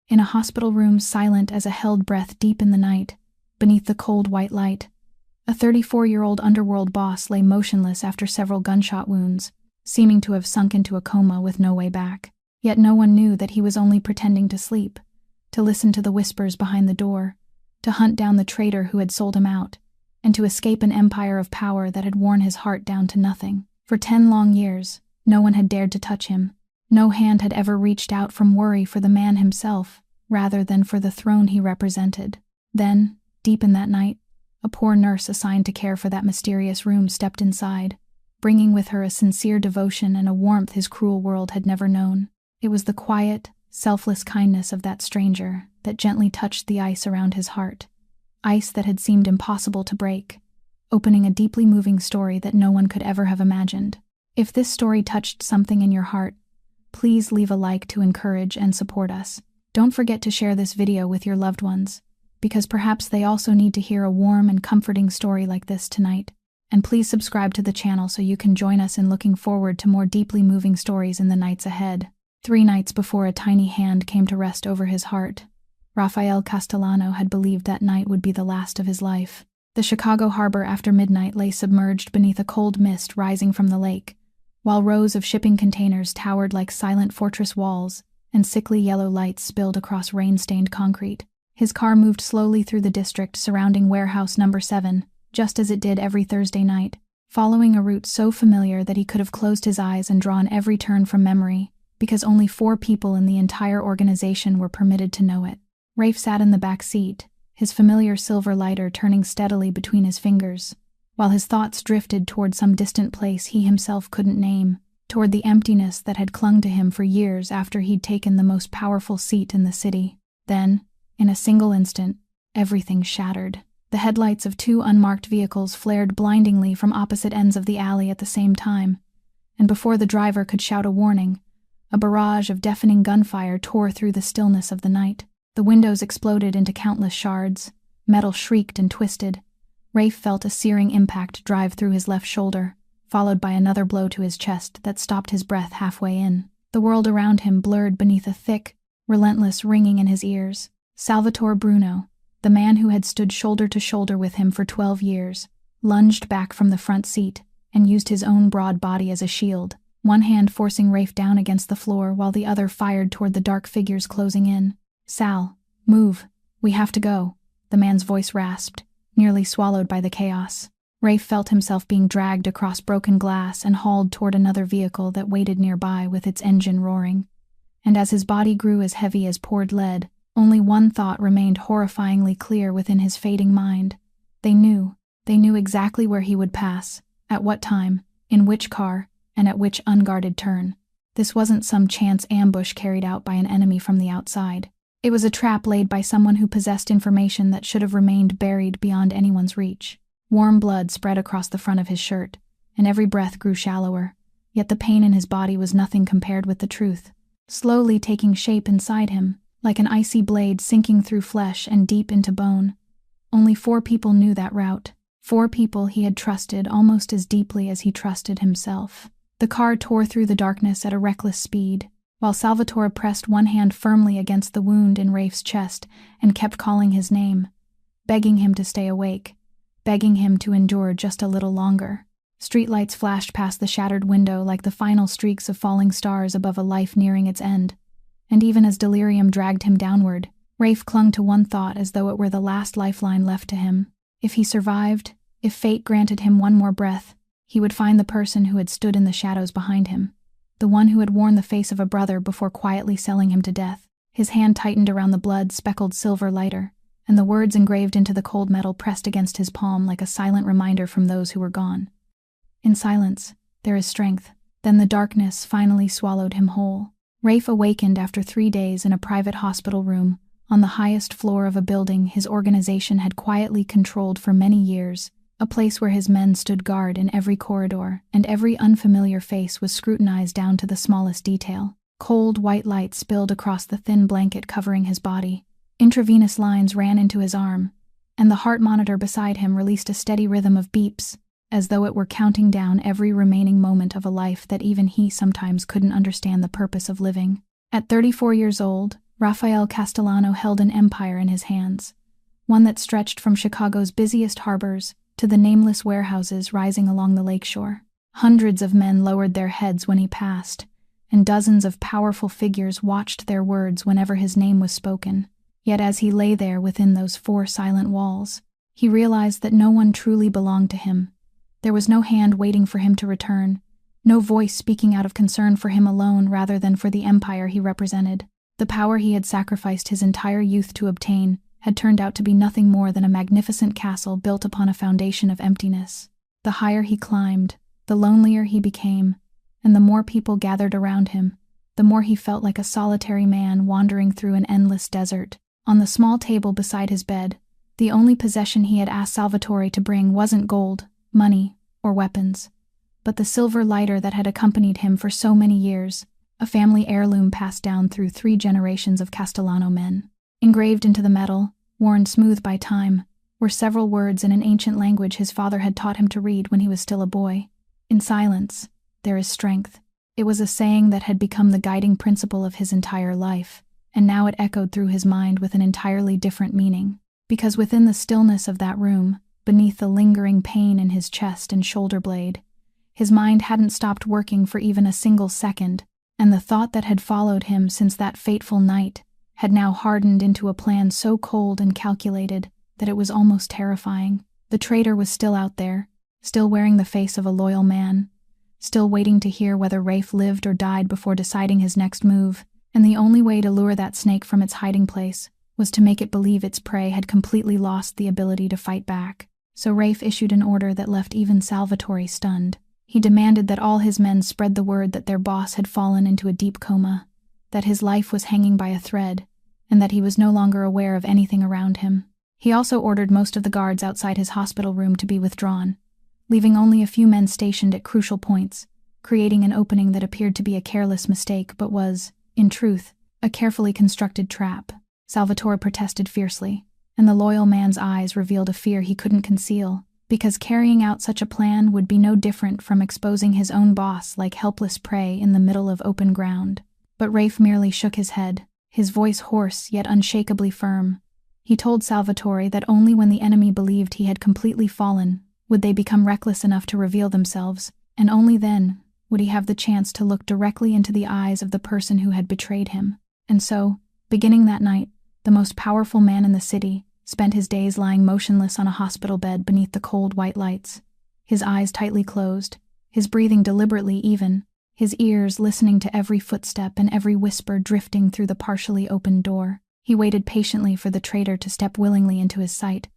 In a hospital room silent as a held breath deep in the night, beneath the cold white light, a 34-year-old underworld boss lay motionless after several gunshot wounds, seeming to have sunk into a coma with no way back. Yet no one knew that he was only pretending to sleep, to listen to the whispers behind the door, to hunt down the traitor who had sold him out, and to escape an empire of power that had worn his heart down to nothing. For 10 long years, no one had dared to touch him. No hand had ever reached out from worry for the man himself, rather than for the throne he represented. Then, deep in that night, a poor nurse assigned to care for that mysterious room stepped inside, bringing with her a sincere devotion and a warmth his cruel world had never known. It was the quiet, selfless kindness of that stranger that gently touched the ice around his heart, ice that had seemed impossible to break, opening a deeply moving story that no one could ever have imagined. If this story touched something in your heart, please leave a like to encourage and support us. Don't forget to share this video with your loved ones, because perhaps they also need to hear a warm and comforting story like this tonight. And please subscribe to the channel so you can join us in looking forward to more deeply moving stories in the nights ahead. 3 nights before a tiny hand came to rest over his heart, Rafael Castellano had believed that night would be the last of his life. The Chicago harbor after midnight lay submerged beneath a cold mist rising from the lake, while rows of shipping containers towered like silent fortress walls, and sickly yellow lights spilled across rain-stained concrete. His car moved slowly through the district surrounding Warehouse Number 7, just as it did every Thursday night, following a route so familiar that he could have closed his eyes and drawn every turn from memory, because only 4 people in the entire organization were permitted to know it. Rafe sat in the back seat, his familiar silver lighter turning steadily between his fingers, while his thoughts drifted toward some distant place he himself couldn't name, toward the emptiness that had clung to him for years after he'd taken the most powerful seat in the city. Then, in a single instant, everything shattered. The headlights of 2 unmarked vehicles flared blindingly from opposite ends of the alley at the same time, and before the driver could shout a warning, a barrage of deafening gunfire tore through the stillness of the night. The windows exploded into countless shards, metal shrieked and twisted. Rafe felt a searing impact drive through his left shoulder, followed by another blow to his chest that stopped his breath halfway in. The world around him blurred beneath a thick, relentless ringing in his ears. Salvatore Bruno, the man who had stood shoulder to shoulder with him for 12 years, lunged back from the front seat and used his own broad body as a shield, one hand forcing Rafe down against the floor while the other fired toward the dark figures closing in. "Sal, move. We have to go," the man's voice rasped, nearly swallowed by the chaos. Rafe felt himself being dragged across broken glass and hauled toward another vehicle that waited nearby with its engine roaring. And as his body grew as heavy as poured lead, only one thought remained horrifyingly clear within his fading mind. They knew exactly where he would pass, at what time, in which car, and at which unguarded turn. This wasn't some chance ambush carried out by an enemy from the outside. It was a trap laid by someone who possessed information that should have remained buried beyond anyone's reach. Warm blood spread across the front of his shirt, and every breath grew shallower, yet the pain in his body was nothing compared with the truth, slowly taking shape inside him, like an icy blade sinking through flesh and deep into bone. Only 4 people knew that route, 4 people he had trusted almost as deeply as he trusted himself. The car tore through the darkness at a reckless speed, while Salvatore pressed one hand firmly against the wound in Rafe's chest and kept calling his name, begging him to stay awake, begging him to endure just a little longer. Streetlights flashed past the shattered window like the final streaks of falling stars above a life nearing its end, and even as delirium dragged him downward, Rafe clung to one thought as though it were the last lifeline left to him. If he survived, if fate granted him one more breath, he would find the person who had stood in the shadows behind him, the one who had worn the face of a brother before quietly selling him to death. His hand tightened around the blood-speckled silver lighter, and the words engraved into the cold metal pressed against his palm like a silent reminder from those who were gone. In silence, there is strength. Then the darkness finally swallowed him whole. Rafe awakened after 3 days in a private hospital room, on the highest floor of a building his organization had quietly controlled for many years, a place where his men stood guard in every corridor, and every unfamiliar face was scrutinized down to the smallest detail. Cold white light spilled across the thin blanket covering his body. Intravenous lines ran into his arm, and the heart monitor beside him released a steady rhythm of beeps, as though it were counting down every remaining moment of a life that even he sometimes couldn't understand the purpose of living. At 34 years old, Rafael Castellano held an empire in his hands, one that stretched from Chicago's busiest harbors to the nameless warehouses rising along the lakeshore. Hundreds of men lowered their heads when he passed, and dozens of powerful figures watched their words whenever his name was spoken. Yet as he lay there within those 4 silent walls, he realized that no one truly belonged to him. There was no hand waiting for him to return, no voice speaking out of concern for him alone rather than for the empire he represented. The power he had sacrificed his entire youth to obtain had turned out to be nothing more than a magnificent castle built upon a foundation of emptiness. The higher he climbed, the lonelier he became, and the more people gathered around him, the more he felt like a solitary man wandering through an endless desert. On the small table beside his bed, the only possession he had asked Salvatore to bring wasn't gold, money, or weapons, but the silver lighter that had accompanied him for so many years, a family heirloom passed down through 3 generations of Castellano men. Engraved into the metal, worn smooth by time, were several words in an ancient language his father had taught him to read when he was still a boy. In silence, there is strength. It was a saying that had become the guiding principle of his entire life, and now it echoed through his mind with an entirely different meaning. Because within the stillness of that room, beneath the lingering pain in his chest and shoulder blade, his mind hadn't stopped working for even a single second, and the thought that had followed him since that fateful night had now hardened into a plan so cold and calculated that it was almost terrifying. The traitor was still out there, still wearing the face of a loyal man, still waiting to hear whether Rafe lived or died before deciding his next move, and the only way to lure that snake from its hiding place was to make it believe its prey had completely lost the ability to fight back. So Rafe issued an order that left even Salvatore stunned. He demanded that all his men spread the word that their boss had fallen into a deep coma, that his life was hanging by a thread, and that he was no longer aware of anything around him. He also ordered most of the guards outside his hospital room to be withdrawn, leaving only a few men stationed at crucial points, creating an opening that appeared to be a careless mistake but was, in truth, a carefully constructed trap. Salvatore protested fiercely, and the loyal man's eyes revealed a fear he couldn't conceal, because carrying out such a plan would be no different from exposing his own boss like helpless prey in the middle of open ground. But Rafe merely shook his head, his voice hoarse yet unshakably firm. He told Salvatore that only when the enemy believed he had completely fallen would they become reckless enough to reveal themselves, and only then would he have the chance to look directly into the eyes of the person who had betrayed him. And so, beginning that night, the most powerful man in the city spent his days lying motionless on a hospital bed beneath the cold white lights, his eyes tightly closed, his breathing deliberately even, his ears listening to every footstep and every whisper drifting through the partially opened door. He waited patiently for the traitor to step willingly into his sight,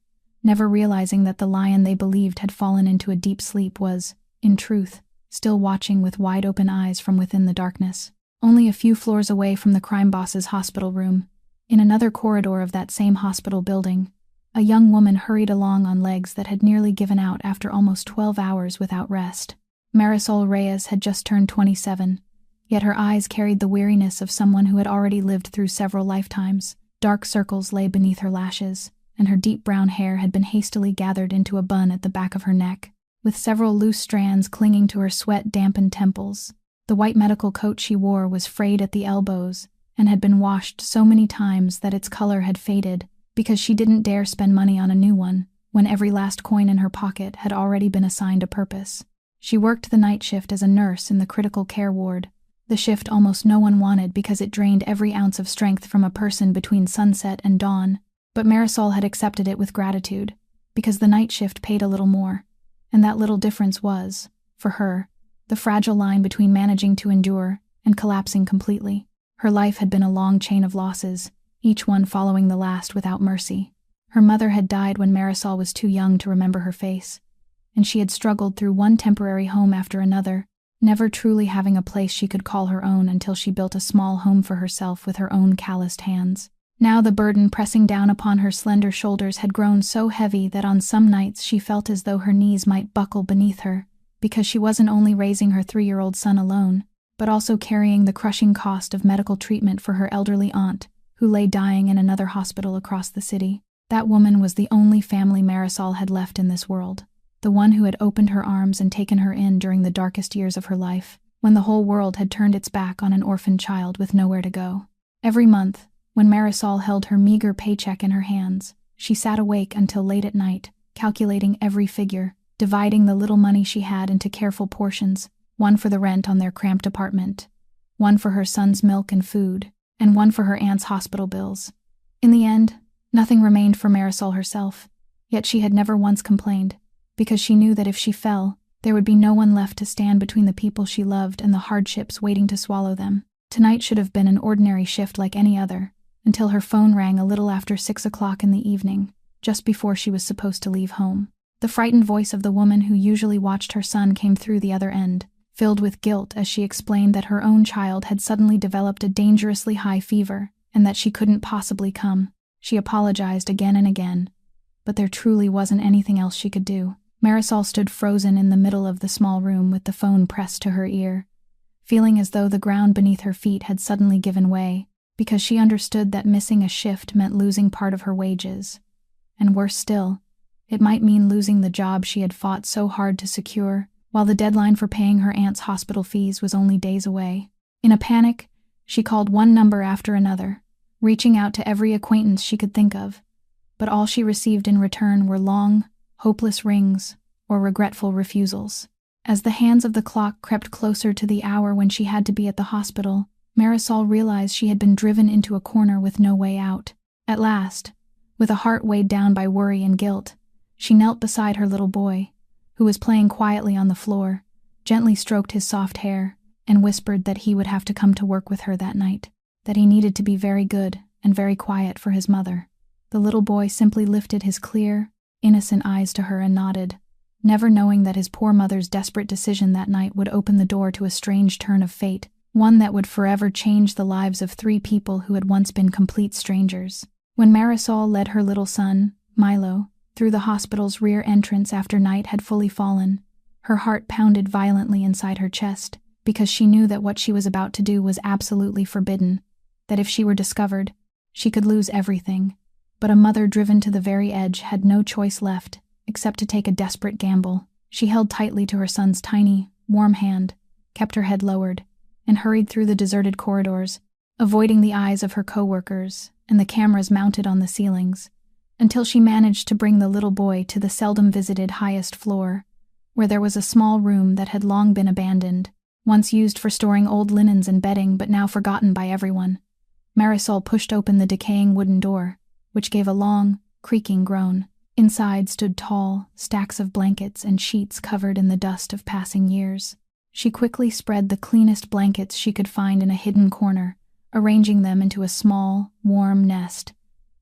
never realizing that the lion they believed had fallen into a deep sleep was, in truth, still watching with wide-open eyes from within the darkness. Only a few floors away from the crime boss's hospital room, in another corridor of that same hospital building, a young woman hurried along on legs that had nearly given out after almost 12 hours without rest. Marisol Reyes had just turned 27, yet her eyes carried the weariness of someone who had already lived through several lifetimes. Dark circles lay beneath her lashes, and her deep brown hair had been hastily gathered into a bun at the back of her neck, with several loose strands clinging to her sweat-dampened temples. The white medical coat she wore was frayed at the elbows and had been washed so many times that its color had faded because she didn't dare spend money on a new one when every last coin in her pocket had already been assigned a purpose. She worked the night shift as a nurse in the critical care ward, the shift almost no one wanted because it drained every ounce of strength from a person between sunset and dawn, but Marisol had accepted it with gratitude because the night shift paid a little more, and that little difference was, for her, the fragile line between managing to endure and collapsing completely. Her life had been a long chain of losses, each one following the last without mercy. Her mother had died when Marisol was too young to remember her face, and she had struggled through one temporary home after another, never truly having a place she could call her own until she built a small home for herself with her own calloused hands. Now the burden pressing down upon her slender shoulders had grown so heavy that on some nights she felt as though her knees might buckle beneath her, because she wasn't only raising her 3-year-old son alone, but also carrying the crushing cost of medical treatment for her elderly aunt, who lay dying in another hospital across the city. That woman was the only family Marisol had left in this world, the one who had opened her arms and taken her in during the darkest years of her life, when the whole world had turned its back on an orphan child with nowhere to go. Every month, When Marisol held her meager paycheck in her hands, she sat awake until late at night, calculating every figure, dividing the little money she had into careful portions, one for the rent on their cramped apartment, one for her son's milk and food, and one for her aunt's hospital bills. In the end, nothing remained for Marisol herself, yet she had never once complained, because she knew that if she fell, there would be no one left to stand between the people she loved and the hardships waiting to swallow them. Tonight should have been an ordinary shift like any other, until her phone rang a little after 6 o'clock in the evening, just before she was supposed to leave home. The frightened voice of the woman who usually watched her son came through the other end, filled with guilt as she explained that her own child had suddenly developed a dangerously high fever and that she couldn't possibly come. She apologized again and again, but there truly wasn't anything else she could do. Marisol stood frozen in the middle of the small room with the phone pressed to her ear, feeling as though the ground beneath her feet had suddenly given way, because she understood that missing a shift meant losing part of her wages. And worse still, it might mean losing the job she had fought so hard to secure, while the deadline for paying her aunt's hospital fees was only days away. In a panic, she called one number after another, reaching out to every acquaintance she could think of, but all she received in return were long, hopeless rings or regretful refusals. As the hands of the clock crept closer to the hour when she had to be at the hospital, Marisol realized she had been driven into a corner with no way out. At last, with a heart weighed down by worry and guilt, she knelt beside her little boy, who was playing quietly on the floor, gently stroked his soft hair, and whispered that he would have to come to work with her that night, that he needed to be very good and very quiet for his mother. The little boy simply lifted his clear, innocent eyes to her and nodded, never knowing that his poor mother's desperate decision that night would open the door to a strange turn of fate, one that would forever change the lives of 3 people who had once been complete strangers. When Marisol led her little son, Milo, through the hospital's rear entrance after night had fully fallen, her heart pounded violently inside her chest, because she knew that what she was about to do was absolutely forbidden, that if she were discovered, she could lose everything. But a mother driven to the very edge had no choice left, except to take a desperate gamble. She held tightly to her son's tiny, warm hand, kept her head lowered, and hurried through the deserted corridors, avoiding the eyes of her co-workers and the cameras mounted on the ceilings, until she managed to bring the little boy to the seldom-visited highest floor, where there was a small room that had long been abandoned, once used for storing old linens and bedding but now forgotten by everyone. Marisol pushed open the decaying wooden door, which gave a long, creaking groan. Inside stood tall stacks of blankets and sheets covered in the dust of passing years. She quickly spread the cleanest blankets she could find in a hidden corner, arranging them into a small, warm nest,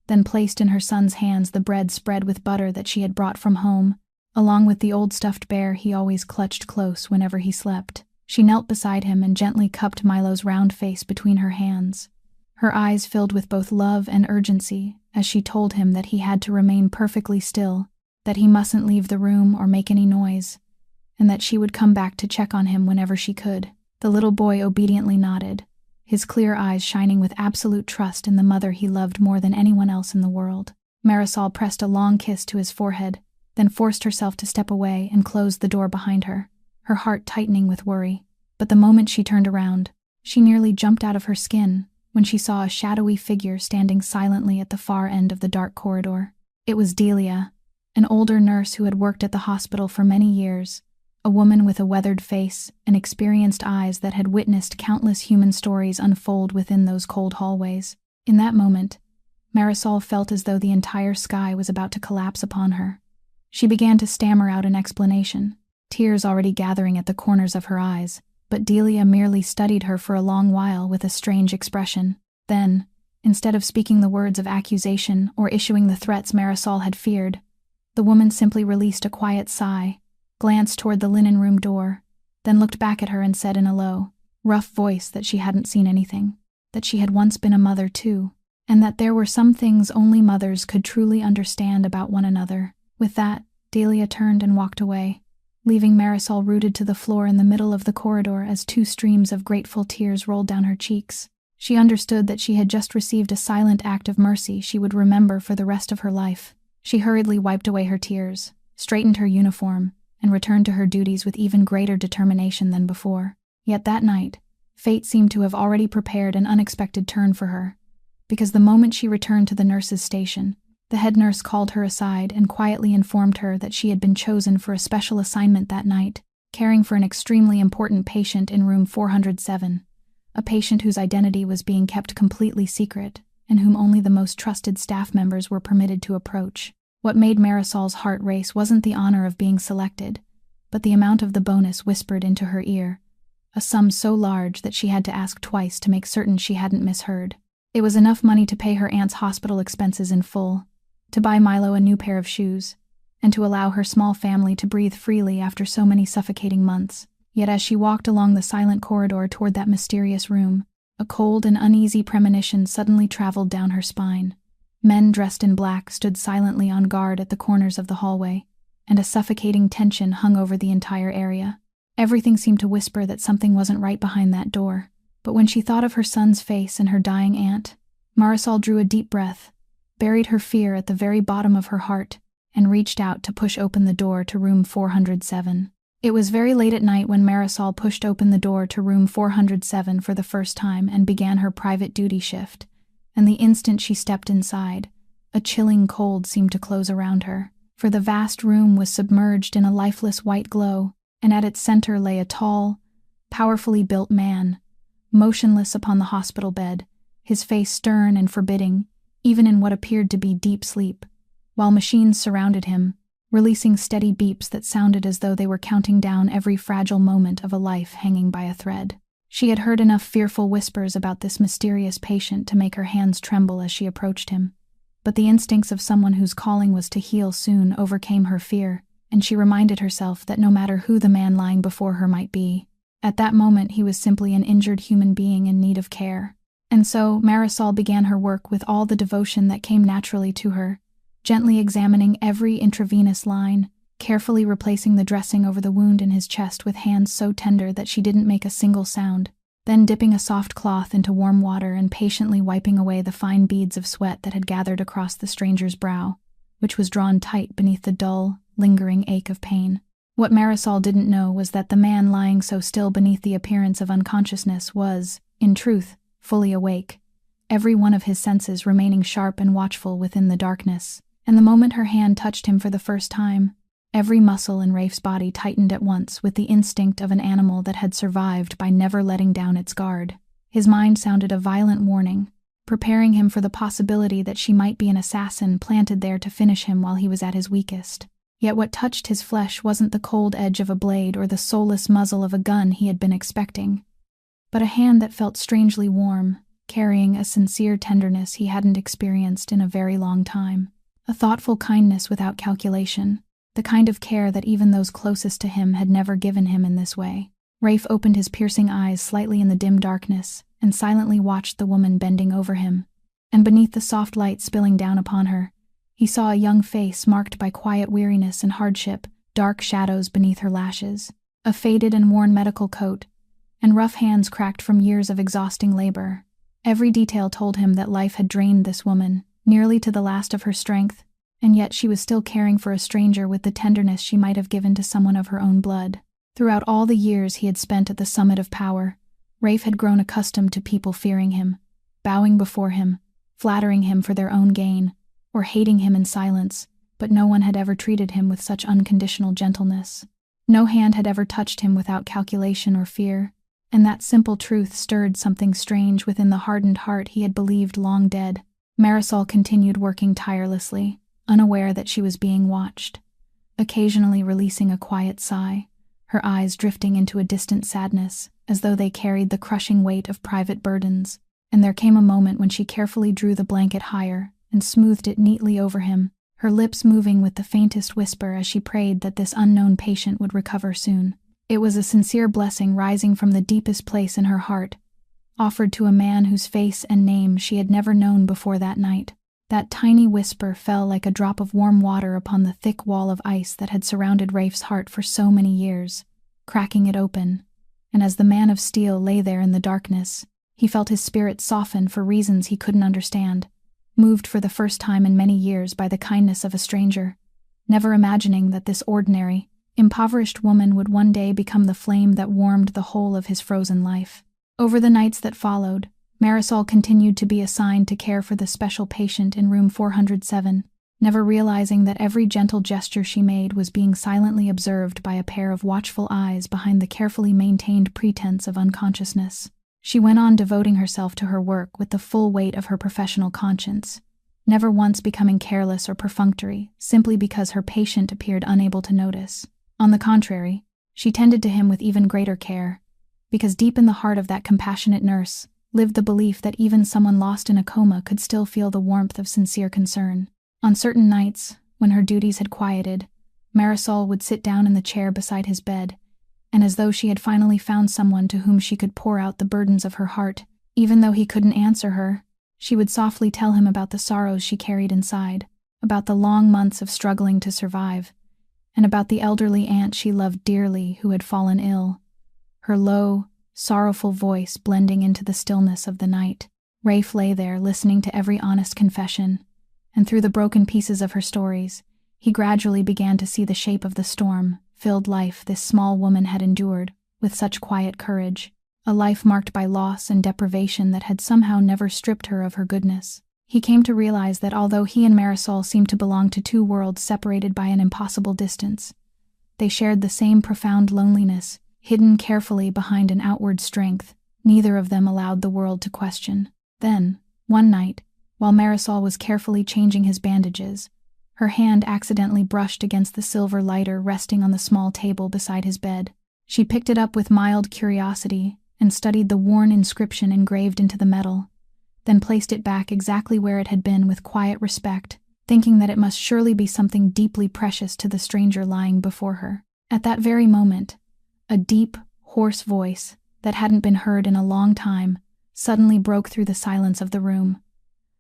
then placed in her son's hands the bread spread with butter that she had brought from home, along with the old stuffed bear he always clutched close whenever he slept. She knelt beside him and gently cupped Milo's round face between her hands, her eyes filled with both love and urgency as she told him that he had to remain perfectly still, that he mustn't leave the room or make any noise, and that she would come back to check on him whenever she could. The little boy obediently nodded, his clear eyes shining with absolute trust in the mother he loved more than anyone else in the world. Marisol pressed a long kiss to his forehead, then forced herself to step away and closed the door behind her, her heart tightening with worry. But the moment she turned around, she nearly jumped out of her skin when she saw a shadowy figure standing silently at the far end of the dark corridor. It was Delia, an older nurse who had worked at the hospital for many years, a woman with a weathered face and experienced eyes that had witnessed countless human stories unfold within those cold hallways. In that moment, Marisol felt as though the entire sky was about to collapse upon her. She began to stammer out an explanation, tears already gathering at the corners of her eyes, but Delia merely studied her for a long while with a strange expression. Then, instead of speaking the words of accusation or issuing the threats Marisol had feared, the woman simply released a quiet sigh, glanced toward the linen room door, then looked back at her and said in a low, rough voice that she hadn't seen anything, that she had once been a mother too, and that there were some things only mothers could truly understand about one another. With that, Delia turned and walked away, leaving Marisol rooted to the floor in the middle of the corridor as 2 streams of grateful tears rolled down her cheeks. She understood that she had just received a silent act of mercy she would remember for the rest of her life. She hurriedly wiped away her tears, straightened her uniform, and returned to her duties with even greater determination than before. Yet that night, fate seemed to have already prepared an unexpected turn for her. because the moment she returned to the nurse's station, the head nurse called her aside and quietly informed her that she had been chosen for a special assignment that night, caring for an extremely important patient in room 407, a patient whose identity was being kept completely secret and whom only the most trusted staff members were permitted to approach. What made Marisol's heart race wasn't the honor of being selected, but the amount of the bonus whispered into her ear, a sum so large that she had to ask twice to make certain she hadn't misheard. It was enough money to pay her aunt's hospital expenses in full, to buy Milo a new pair of shoes, and to allow her small family to breathe freely after so many suffocating months. Yet as she walked along the silent corridor toward that mysterious room, a cold and uneasy premonition suddenly traveled down her spine. Men dressed in black stood silently on guard at the corners of the hallway, and a suffocating tension hung over the entire area. Everything seemed to whisper that something wasn't right behind that door. But when she thought of her son's face and her dying aunt, Marisol drew a deep breath, buried her fear at the very bottom of her heart, and reached out to push open the door to room 407. It was very late at night when Marisol pushed open the door to room 407 for the first time and began her private duty shift, and the instant she stepped inside, a chilling cold seemed to close around her, for the vast room was submerged in a lifeless white glow, and at its center lay a tall, powerfully built man, motionless upon the hospital bed, his face stern and forbidding, even in what appeared to be deep sleep, while machines surrounded him, releasing steady beeps that sounded as though they were counting down every fragile moment of a life hanging by a thread. She had heard enough fearful whispers about this mysterious patient to make her hands tremble as she approached him, but the instincts of someone whose calling was to heal soon overcame her fear, and she reminded herself that no matter who the man lying before her might be, at that moment he was simply an injured human being in need of care. And so Marisol began her work with all the devotion that came naturally to her, gently examining every intravenous line, carefully replacing the dressing over the wound in his chest with hands so tender that she didn't make a single sound, then dipping a soft cloth into warm water and patiently wiping away the fine beads of sweat that had gathered across the stranger's brow, which was drawn tight beneath the dull, lingering ache of pain. What Marisol didn't know was that the man lying so still beneath the appearance of unconsciousness was, in truth, fully awake, every one of his senses remaining sharp and watchful within the darkness. And the moment her hand touched him for the first time, every muscle in Rafe's body tightened at once with the instinct of an animal that had survived by never letting down its guard. His mind sounded a violent warning, preparing him for the possibility that she might be an assassin planted there to finish him while he was at his weakest. Yet what touched his flesh wasn't the cold edge of a blade or the soulless muzzle of a gun he had been expecting, but a hand that felt strangely warm, carrying a sincere tenderness he hadn't experienced in a very long time. A thoughtful kindness without calculation, the kind of care that even those closest to him had never given him in this way. Rafe opened his piercing eyes slightly in the dim darkness and silently watched the woman bending over him, and beneath the soft light spilling down upon her, he saw a young face marked by quiet weariness and hardship, dark shadows beneath her lashes, a faded and worn medical coat, and rough hands cracked from years of exhausting labor. Every detail told him that life had drained this woman, nearly to the last of her strength, and yet she was still caring for a stranger with the tenderness she might have given to someone of her own blood. Throughout all the years he had spent at the summit of power, Rafe had grown accustomed to people fearing him, bowing before him, flattering him for their own gain, or hating him in silence, but no one had ever treated him with such unconditional gentleness. No hand had ever touched him without calculation or fear, and that simple truth stirred something strange within the hardened heart he had believed long dead. Marisol continued working tirelessly, unaware that she was being watched, occasionally releasing a quiet sigh, her eyes drifting into a distant sadness, as though they carried the crushing weight of private burdens. And there came a moment when she carefully drew the blanket higher and smoothed it neatly over him, her lips moving with the faintest whisper as she prayed that this unknown patient would recover soon. It was a sincere blessing rising from the deepest place in her heart, offered to a man whose face and name she had never known before that night. That tiny whisper fell like a drop of warm water upon the thick wall of ice that had surrounded Rafe's heart for so many years, cracking it open, and as the man of steel lay there in the darkness, he felt his spirit soften for reasons he couldn't understand, moved for the first time in many years by the kindness of a stranger, never imagining that this ordinary, impoverished woman would one day become the flame that warmed the whole of his frozen life. Over the nights that followed, Marisol continued to be assigned to care for the special patient in room 407, never realizing that every gentle gesture she made was being silently observed by a pair of watchful eyes behind the carefully maintained pretense of unconsciousness. She went on devoting herself to her work with the full weight of her professional conscience, never once becoming careless or perfunctory, simply because her patient appeared unable to notice. On the contrary, she tended to him with even greater care, because deep in the heart of that compassionate nurse lived the belief that even someone lost in a coma could still feel the warmth of sincere concern. On certain nights, when her duties had quieted, Marisol would sit down in the chair beside his bed, and as though she had finally found someone to whom she could pour out the burdens of her heart, even though he couldn't answer her, she would softly tell him about the sorrows she carried inside, about the long months of struggling to survive, and about the elderly aunt she loved dearly who had fallen ill. Her low, sorrowful voice blending into the stillness of the night. Rafe lay there listening to every honest confession, and through the broken pieces of her stories, he gradually began to see the shape of the storm-filled life this small woman had endured with such quiet courage, a life marked by loss and deprivation that had somehow never stripped her of her goodness. He came to realize that although he and Marisol seemed to belong to two worlds separated by an impossible distance, they shared the same profound loneliness, hidden carefully behind an outward strength neither of them allowed the world to question. Then, one night, while Marisol was carefully changing his bandages, her hand accidentally brushed against the silver lighter resting on the small table beside his bed. She picked it up with mild curiosity and studied the worn inscription engraved into the metal, then placed it back exactly where it had been with quiet respect, thinking that it must surely be something deeply precious to the stranger lying before her. At that very moment, a deep, hoarse voice that hadn't been heard in a long time suddenly broke through the silence of the room,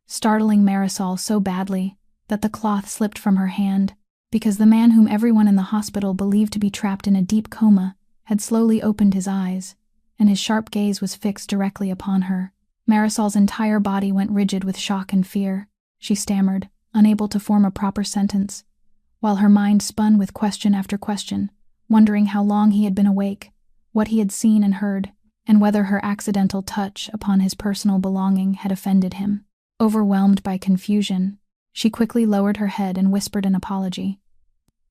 startling Marisol so badly that the cloth slipped from her hand, because the man whom everyone in the hospital believed to be trapped in a deep coma had slowly opened his eyes, and his sharp gaze was fixed directly upon her. Marisol's entire body went rigid with shock and fear. She stammered, unable to form a proper sentence, while her mind spun with question after question, wondering how long he had been awake, what he had seen and heard, and whether her accidental touch upon his personal belonging had offended him. Overwhelmed by confusion, she quickly lowered her head and whispered an apology.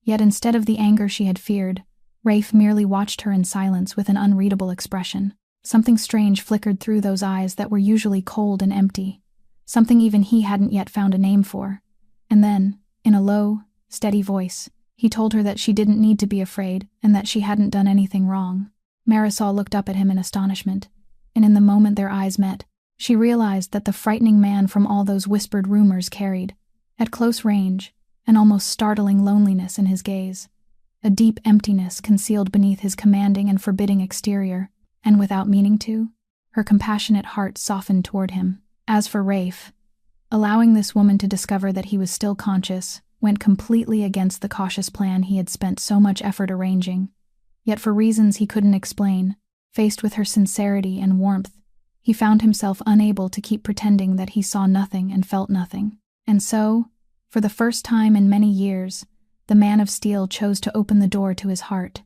Yet instead of the anger she had feared, Rafe merely watched her in silence with an unreadable expression. Something strange flickered through those eyes that were usually cold and empty, something even he hadn't yet found a name for. And then, in a low, steady voice, he told her that she didn't need to be afraid and that she hadn't done anything wrong. Marisol looked up at him in astonishment, and in the moment their eyes met, she realized that the frightening man from all those whispered rumors carried, at close range, an almost startling loneliness in his gaze, a deep emptiness concealed beneath his commanding and forbidding exterior, and without meaning to, her compassionate heart softened toward him. As for Rafe, allowing this woman to discover that he was still conscious went completely against the cautious plan he had spent so much effort arranging. Yet for reasons he couldn't explain, faced with her sincerity and warmth, he found himself unable to keep pretending that he saw nothing and felt nothing. And so, for the first time in many years, the man of steel chose to open the door to his heart,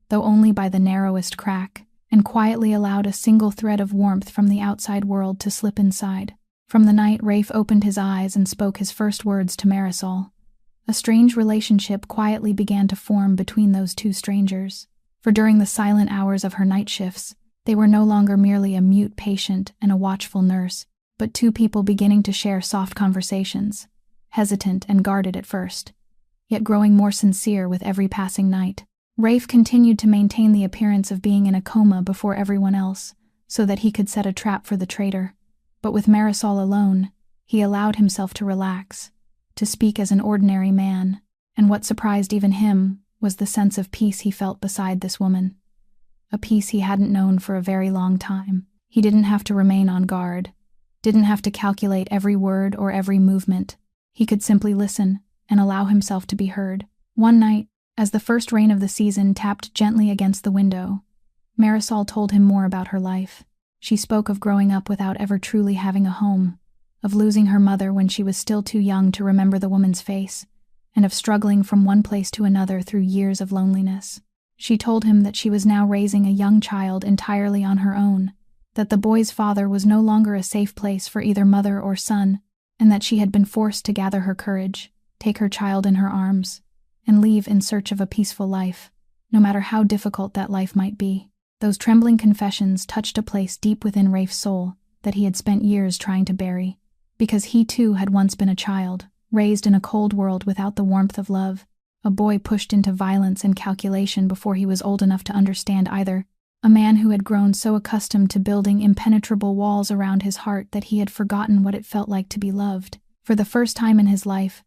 though only by the narrowest crack, and quietly allowed a single thread of warmth from the outside world to slip inside. From the night Rafe opened his eyes and spoke his first words to Marisol, a strange relationship quietly began to form between those two strangers. For during the silent hours of her night shifts, they were no longer merely a mute patient and a watchful nurse, but two people beginning to share soft conversations, hesitant and guarded at first, yet growing more sincere with every passing night. Rafe continued to maintain the appearance of being in a coma before everyone else, so that he could set a trap for the traitor. But with Marisol alone, he allowed himself to relax, to speak as an ordinary man, and what surprised even him was the sense of peace he felt beside this woman. A peace he hadn't known for a very long time. He didn't have to remain on guard, didn't have to calculate every word or every movement. He could simply listen and allow himself to be heard. One night, as the first rain of the season tapped gently against the window, Marisol told him more about her life. She spoke of growing up without ever truly having a home, of losing her mother when she was still too young to remember the woman's face, and of struggling from one place to another through years of loneliness. She told him that she was now raising a young child entirely on her own, that the boy's father was no longer a safe place for either mother or son, and that she had been forced to gather her courage, take her child in her arms, and leave in search of a peaceful life, no matter how difficult that life might be. Those trembling confessions touched a place deep within Rafe's soul that he had spent years trying to bury, because he too had once been a child, raised in a cold world without the warmth of love, a boy pushed into violence and calculation before he was old enough to understand either, a man who had grown so accustomed to building impenetrable walls around his heart that he had forgotten what it felt like to be loved. For the first time in his life,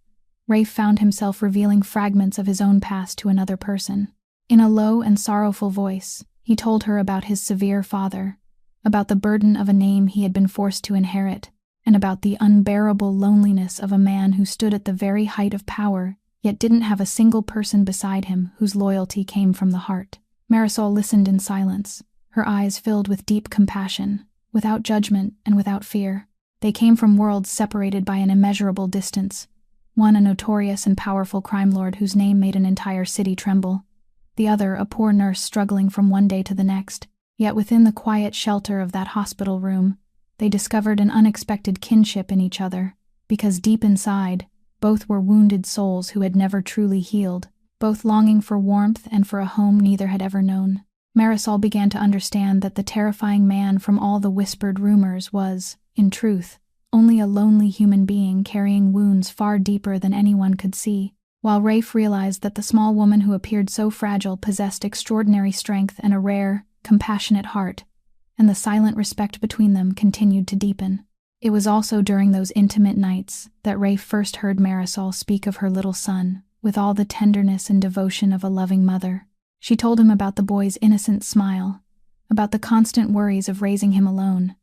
Rafe found himself revealing fragments of his own past to another person. In a low and sorrowful voice, he told her about his severe father, about the burden of a name he had been forced to inherit, and about the unbearable loneliness of a man who stood at the very height of power, yet didn't have a single person beside him whose loyalty came from the heart. Marisol listened in silence, her eyes filled with deep compassion, without judgment and without fear. They came from worlds separated by an immeasurable distance, one a notorious and powerful crime lord whose name made an entire city tremble, the other a poor nurse struggling from one day to the next. Yet within the quiet shelter of that hospital room, they discovered an unexpected kinship in each other, because deep inside, both were wounded souls who had never truly healed, both longing for warmth and for a home neither had ever known. Marisol began to understand that the terrifying man from all the whispered rumors was, in truth, only a lonely human being carrying wounds far deeper than anyone could see, while Rafe realized that the small woman who appeared so fragile possessed extraordinary strength and a rare, compassionate heart, and the silent respect between them continued to deepen. It was also during those intimate nights that Rafe first heard Marisol speak of her little son, with all the tenderness and devotion of a loving mother. She told him about the boy's innocent smile, about the constant worries of raising him alone,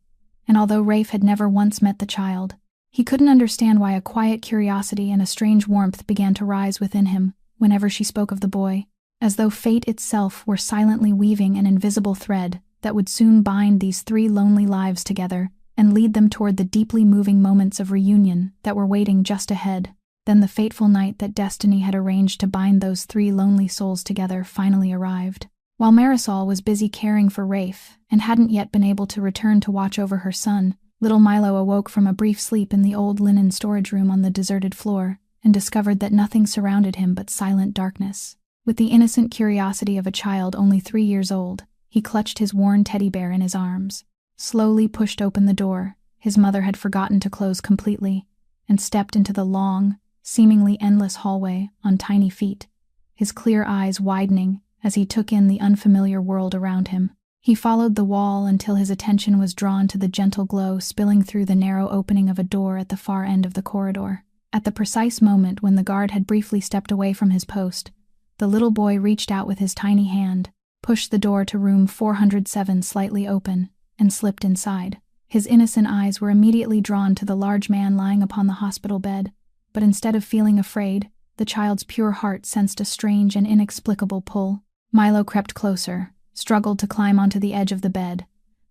and although Rafe had never once met the child, he couldn't understand why a quiet curiosity and a strange warmth began to rise within him whenever she spoke of the boy, as though fate itself were silently weaving an invisible thread that would soon bind these three lonely lives together and lead them toward the deeply moving moments of reunion that were waiting just ahead. Then the fateful night that destiny had arranged to bind those three lonely souls together finally arrived. While Marisol was busy caring for Rafe and hadn't yet been able to return to watch over her son, little Milo awoke from a brief sleep in the old linen storage room on the deserted floor and discovered that nothing surrounded him but silent darkness. With the innocent curiosity of a child only 3 years old, he clutched his worn teddy bear in his arms, slowly pushed open the door his mother had forgotten to close completely, and stepped into the long, seemingly endless hallway on tiny feet, his clear eyes widening as he took in the unfamiliar world around him. He followed the wall until his attention was drawn to the gentle glow spilling through the narrow opening of a door at the far end of the corridor. At the precise moment when the guard had briefly stepped away from his post, the little boy reached out with his tiny hand, pushed the door to room 407 slightly open, and slipped inside. His innocent eyes were immediately drawn to the large man lying upon the hospital bed, but instead of feeling afraid, the child's pure heart sensed a strange and inexplicable pull. Milo crept closer, struggled to climb onto the edge of the bed,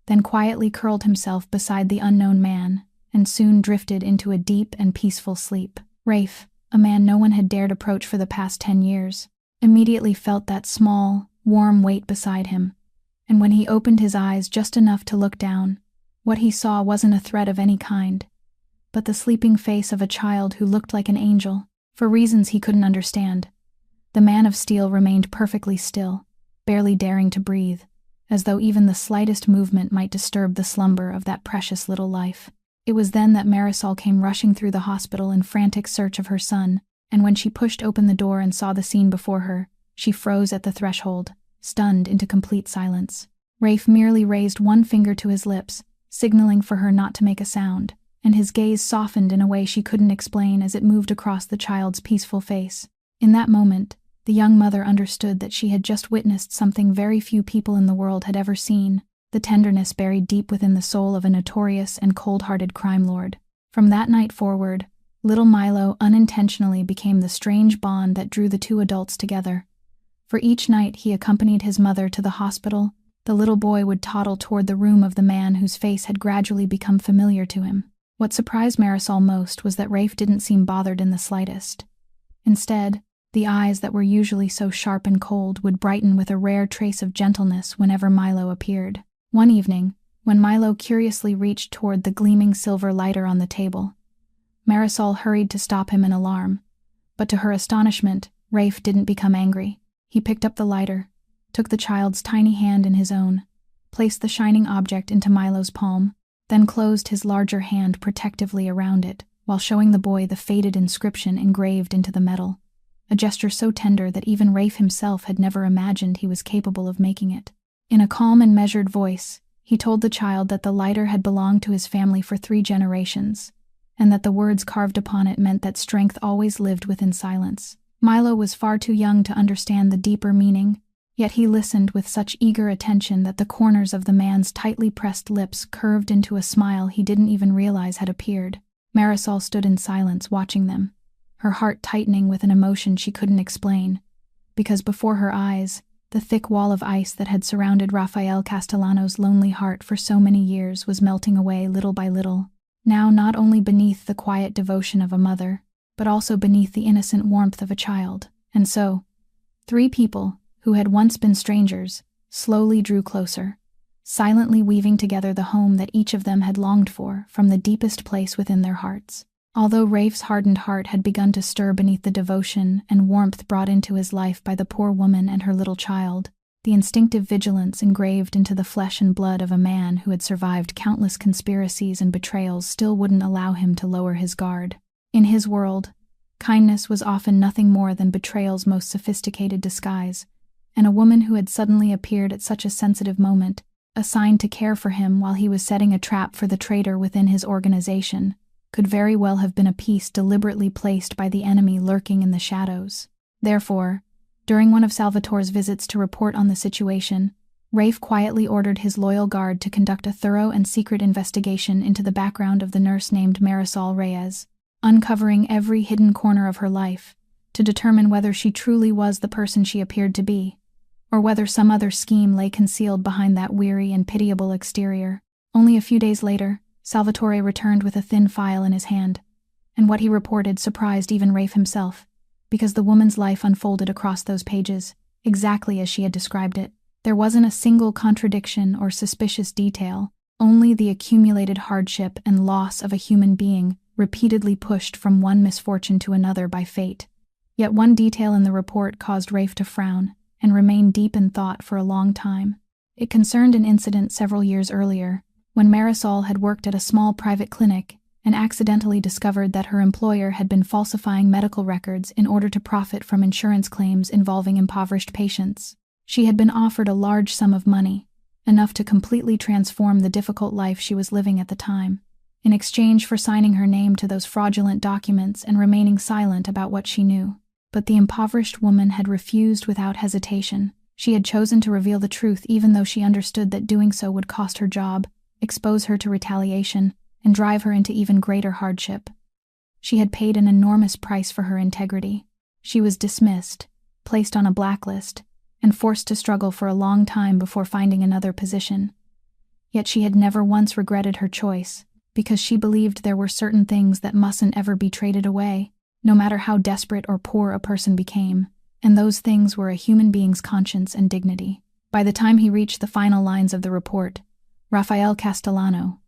then quietly curled himself beside the unknown man, and soon drifted into a deep and peaceful sleep. Rafe, a man no one had dared approach for the past 10 years, immediately felt that small, warm weight beside him, and when he opened his eyes just enough to look down, what he saw wasn't a threat of any kind, but the sleeping face of a child who looked like an angel. For reasons he couldn't understand, the man of steel remained perfectly still, barely daring to breathe, as though even the slightest movement might disturb the slumber of that precious little life. It was then that Marisol came rushing through the hospital in frantic search of her son, and when she pushed open the door and saw the scene before her, she froze at the threshold, stunned into complete silence. Rafe merely raised one finger to his lips, signaling for her not to make a sound, and his gaze softened in a way she couldn't explain as it moved across the child's peaceful face. In that moment, the young mother understood that she had just witnessed something very few people in the world had ever seen, the tenderness buried deep within the soul of a notorious and cold-hearted crime lord. From that night forward, little Milo unintentionally became the strange bond that drew the two adults together. For each night he accompanied his mother to the hospital, the little boy would toddle toward the room of the man whose face had gradually become familiar to him. What surprised Marisol most was that Rafe didn't seem bothered in the slightest. Instead, the eyes that were usually so sharp and cold would brighten with a rare trace of gentleness whenever Milo appeared. One evening, When Milo curiously reached toward the gleaming silver lighter on the table, Marisol hurried to stop him in alarm. But to her astonishment, Rafe didn't become angry. He picked up the lighter, took the child's tiny hand in his own, placed the shining object into Milo's palm, then closed his larger hand protectively around it, while showing the boy the faded inscription engraved into the metal, a gesture so tender that even Rafe himself had never imagined he was capable of making it. In a calm and measured voice, he told the child that the lighter had belonged to his family for 3 generations, and that the words carved upon it meant that strength always lived within silence. Milo was far too young to understand the deeper meaning, yet he listened with such eager attention that the corners of the man's tightly pressed lips curved into a smile he didn't even realize had appeared. Marisol stood in silence watching them, her heart tightening with an emotion she couldn't explain, because before her eyes, the thick wall of ice that had surrounded Rafael Castellano's lonely heart for so many years was melting away little by little, now not only beneath the quiet devotion of a mother, but also beneath the innocent warmth of a child. And so, 3 people, who had once been strangers, slowly drew closer, silently weaving together the home that each of them had longed for from the deepest place within their hearts. Although Rafe's hardened heart had begun to stir beneath the devotion and warmth brought into his life by the poor woman and her little child, the instinctive vigilance engraved into the flesh and blood of a man who had survived countless conspiracies and betrayals still wouldn't allow him to lower his guard. In his world, kindness was often nothing more than betrayal's most sophisticated disguise, and a woman who had suddenly appeared at such a sensitive moment, assigned to care for him while he was setting a trap for the traitor within his organization, could very well have been a piece deliberately placed by the enemy lurking in the shadows. Therefore, during one of Salvatore's visits to report on the situation, Rafe quietly ordered his loyal guard to conduct a thorough and secret investigation into the background of the nurse named Marisol Reyes, uncovering every hidden corner of her life, to determine whether she truly was the person she appeared to be, or whether some other scheme lay concealed behind that weary and pitiable exterior. Only a few days later, Salvatore returned with a thin file in his hand, and what he reported surprised even Rafe himself, because the woman's life unfolded across those pages, exactly as she had described it. There wasn't a single contradiction or suspicious detail, only the accumulated hardship and loss of a human being, repeatedly pushed from one misfortune to another by fate. Yet one detail in the report caused Rafe to frown, and remain deep in thought for a long time. It concerned an incident several years earlier, when Marisol had worked at a small private clinic and accidentally discovered that her employer had been falsifying medical records in order to profit from insurance claims involving impoverished patients. She had been offered a large sum of money, enough to completely transform the difficult life she was living at the time, in exchange for signing her name to those fraudulent documents and remaining silent about what she knew. But the impoverished woman had refused without hesitation. She had chosen to reveal the truth even though she understood that doing so would cost her job, expose her to retaliation, and drive her into even greater hardship. She had paid an enormous price for her integrity. She was dismissed, placed on a blacklist, and forced to struggle for a long time before finding another position. Yet she had never once regretted her choice, because she believed there were certain things that mustn't ever be traded away, no matter how desperate or poor a person became, and those things were a human being's conscience and dignity. By the time he reached the final lines of the report, Rafael Castellano,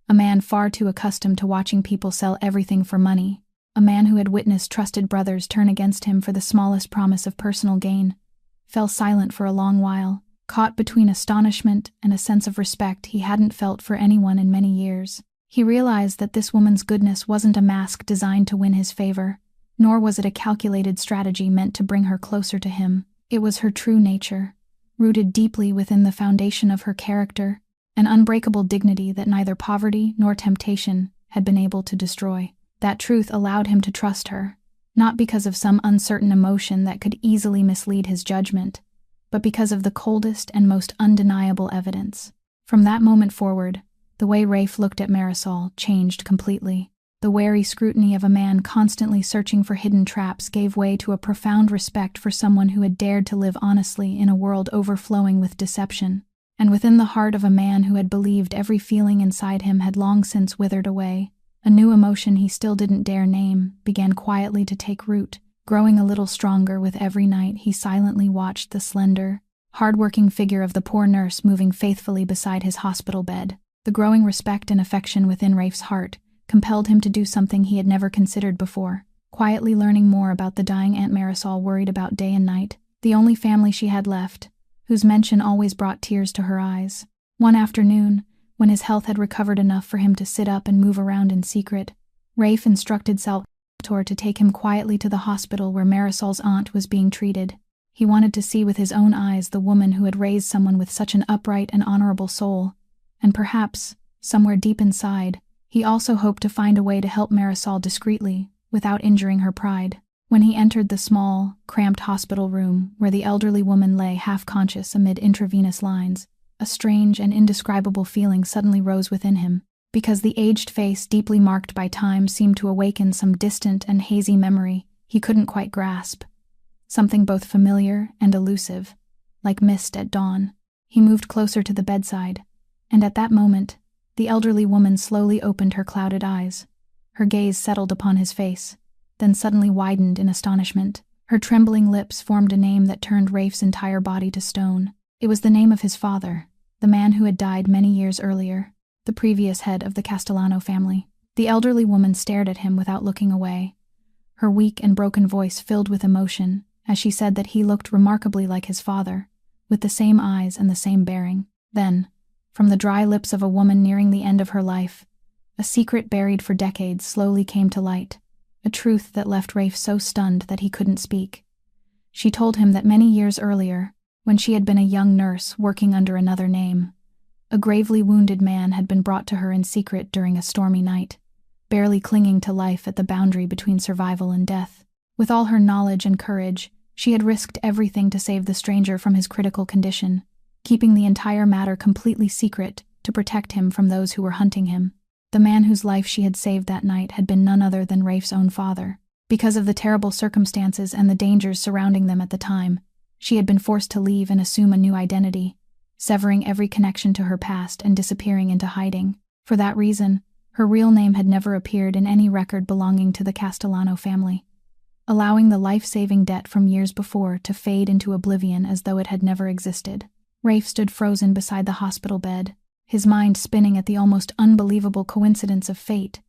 a man far too accustomed to watching people sell everything for money, a man who had witnessed trusted brothers turn against him for the smallest promise of personal gain, fell silent for a long while, caught between astonishment and a sense of respect he hadn't felt for anyone in many years. He realized that this woman's goodness wasn't a mask designed to win his favor, nor was it a calculated strategy meant to bring her closer to him. It was her true nature, rooted deeply within the foundation of her character, an unbreakable dignity that neither poverty nor temptation had been able to destroy. That truth allowed him to trust her, not because of some uncertain emotion that could easily mislead his judgment, but because of the coldest and most undeniable evidence. From that moment forward, the way Rafe looked at Marisol changed completely. The wary scrutiny of a man constantly searching for hidden traps gave way to a profound respect for someone who had dared to live honestly in a world overflowing with deception. And within the heart of a man who had believed every feeling inside him had long since withered away, a new emotion he still didn't dare name began quietly to take root, growing a little stronger with every night he silently watched the slender, hard-working figure of the poor nurse moving faithfully beside his hospital bed. The growing respect and affection within Rafe's heart compelled him to do something he had never considered before, quietly learning more about the dying Aunt Marisol worried about day and night, the only family she had left, whose mention always brought tears to her eyes. One afternoon, when his health had recovered enough for him to sit up and move around in secret, Rafe instructed Salvatore to take him quietly to the hospital where Marisol's aunt was being treated. He wanted to see with his own eyes the woman who had raised someone with such an upright and honorable soul, and perhaps, somewhere deep inside, he also hoped to find a way to help Marisol discreetly, without injuring her pride. When he entered the small, cramped hospital room where the elderly woman lay half-conscious amid intravenous lines, a strange and indescribable feeling suddenly rose within him, because the aged face deeply marked by time seemed to awaken some distant and hazy memory he couldn't quite grasp. Something both familiar and elusive, like mist at dawn. He moved closer to the bedside, and at that moment, the elderly woman slowly opened her clouded eyes. Her gaze settled upon his face, then suddenly widened in astonishment. Her trembling lips formed a name that turned Rafe's entire body to stone. It was the name of his father, the man who had died many years earlier, the previous head of the Castellano family. The elderly woman stared at him without looking away, her weak and broken voice filled with emotion as she said that he looked remarkably like his father, with the same eyes and the same bearing. Then, from the dry lips of a woman nearing the end of her life, a secret buried for decades slowly came to light, a truth that left Rafe so stunned that he couldn't speak. She told him that many years earlier, when she had been a young nurse working under another name, a gravely wounded man had been brought to her in secret during a stormy night, barely clinging to life at the boundary between survival and death. With all her knowledge and courage, she had risked everything to save the stranger from his critical condition, keeping the entire matter completely secret to protect him from those who were hunting him. The man whose life she had saved that night had been none other than Rafe's own father. Because of the terrible circumstances and the dangers surrounding them at the time, she had been forced to leave and assume a new identity, severing every connection to her past and disappearing into hiding. For that reason, her real name had never appeared in any record belonging to the Castellano family, allowing the life-saving debt from years before to fade into oblivion as though it had never existed. Rafe stood frozen beside the hospital bed, his mind spinning at the almost unbelievable coincidence of fate,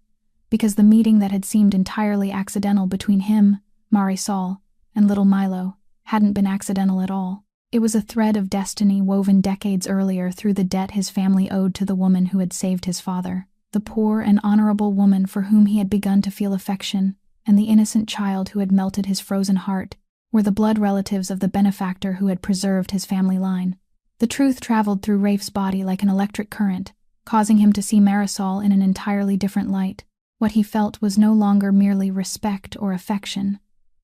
because the meeting that had seemed entirely accidental between him, Marisol, and little Milo hadn't been accidental at all. It was a thread of destiny woven decades earlier through the debt his family owed to the woman who had saved his father, the poor and honorable woman for whom he had begun to feel affection, and the innocent child who had melted his frozen heart were the blood relatives of the benefactor who had preserved his family line. The truth traveled through Rafe's body like an electric current, causing him to see Marisol in an entirely different light. What he felt was no longer merely respect or affection,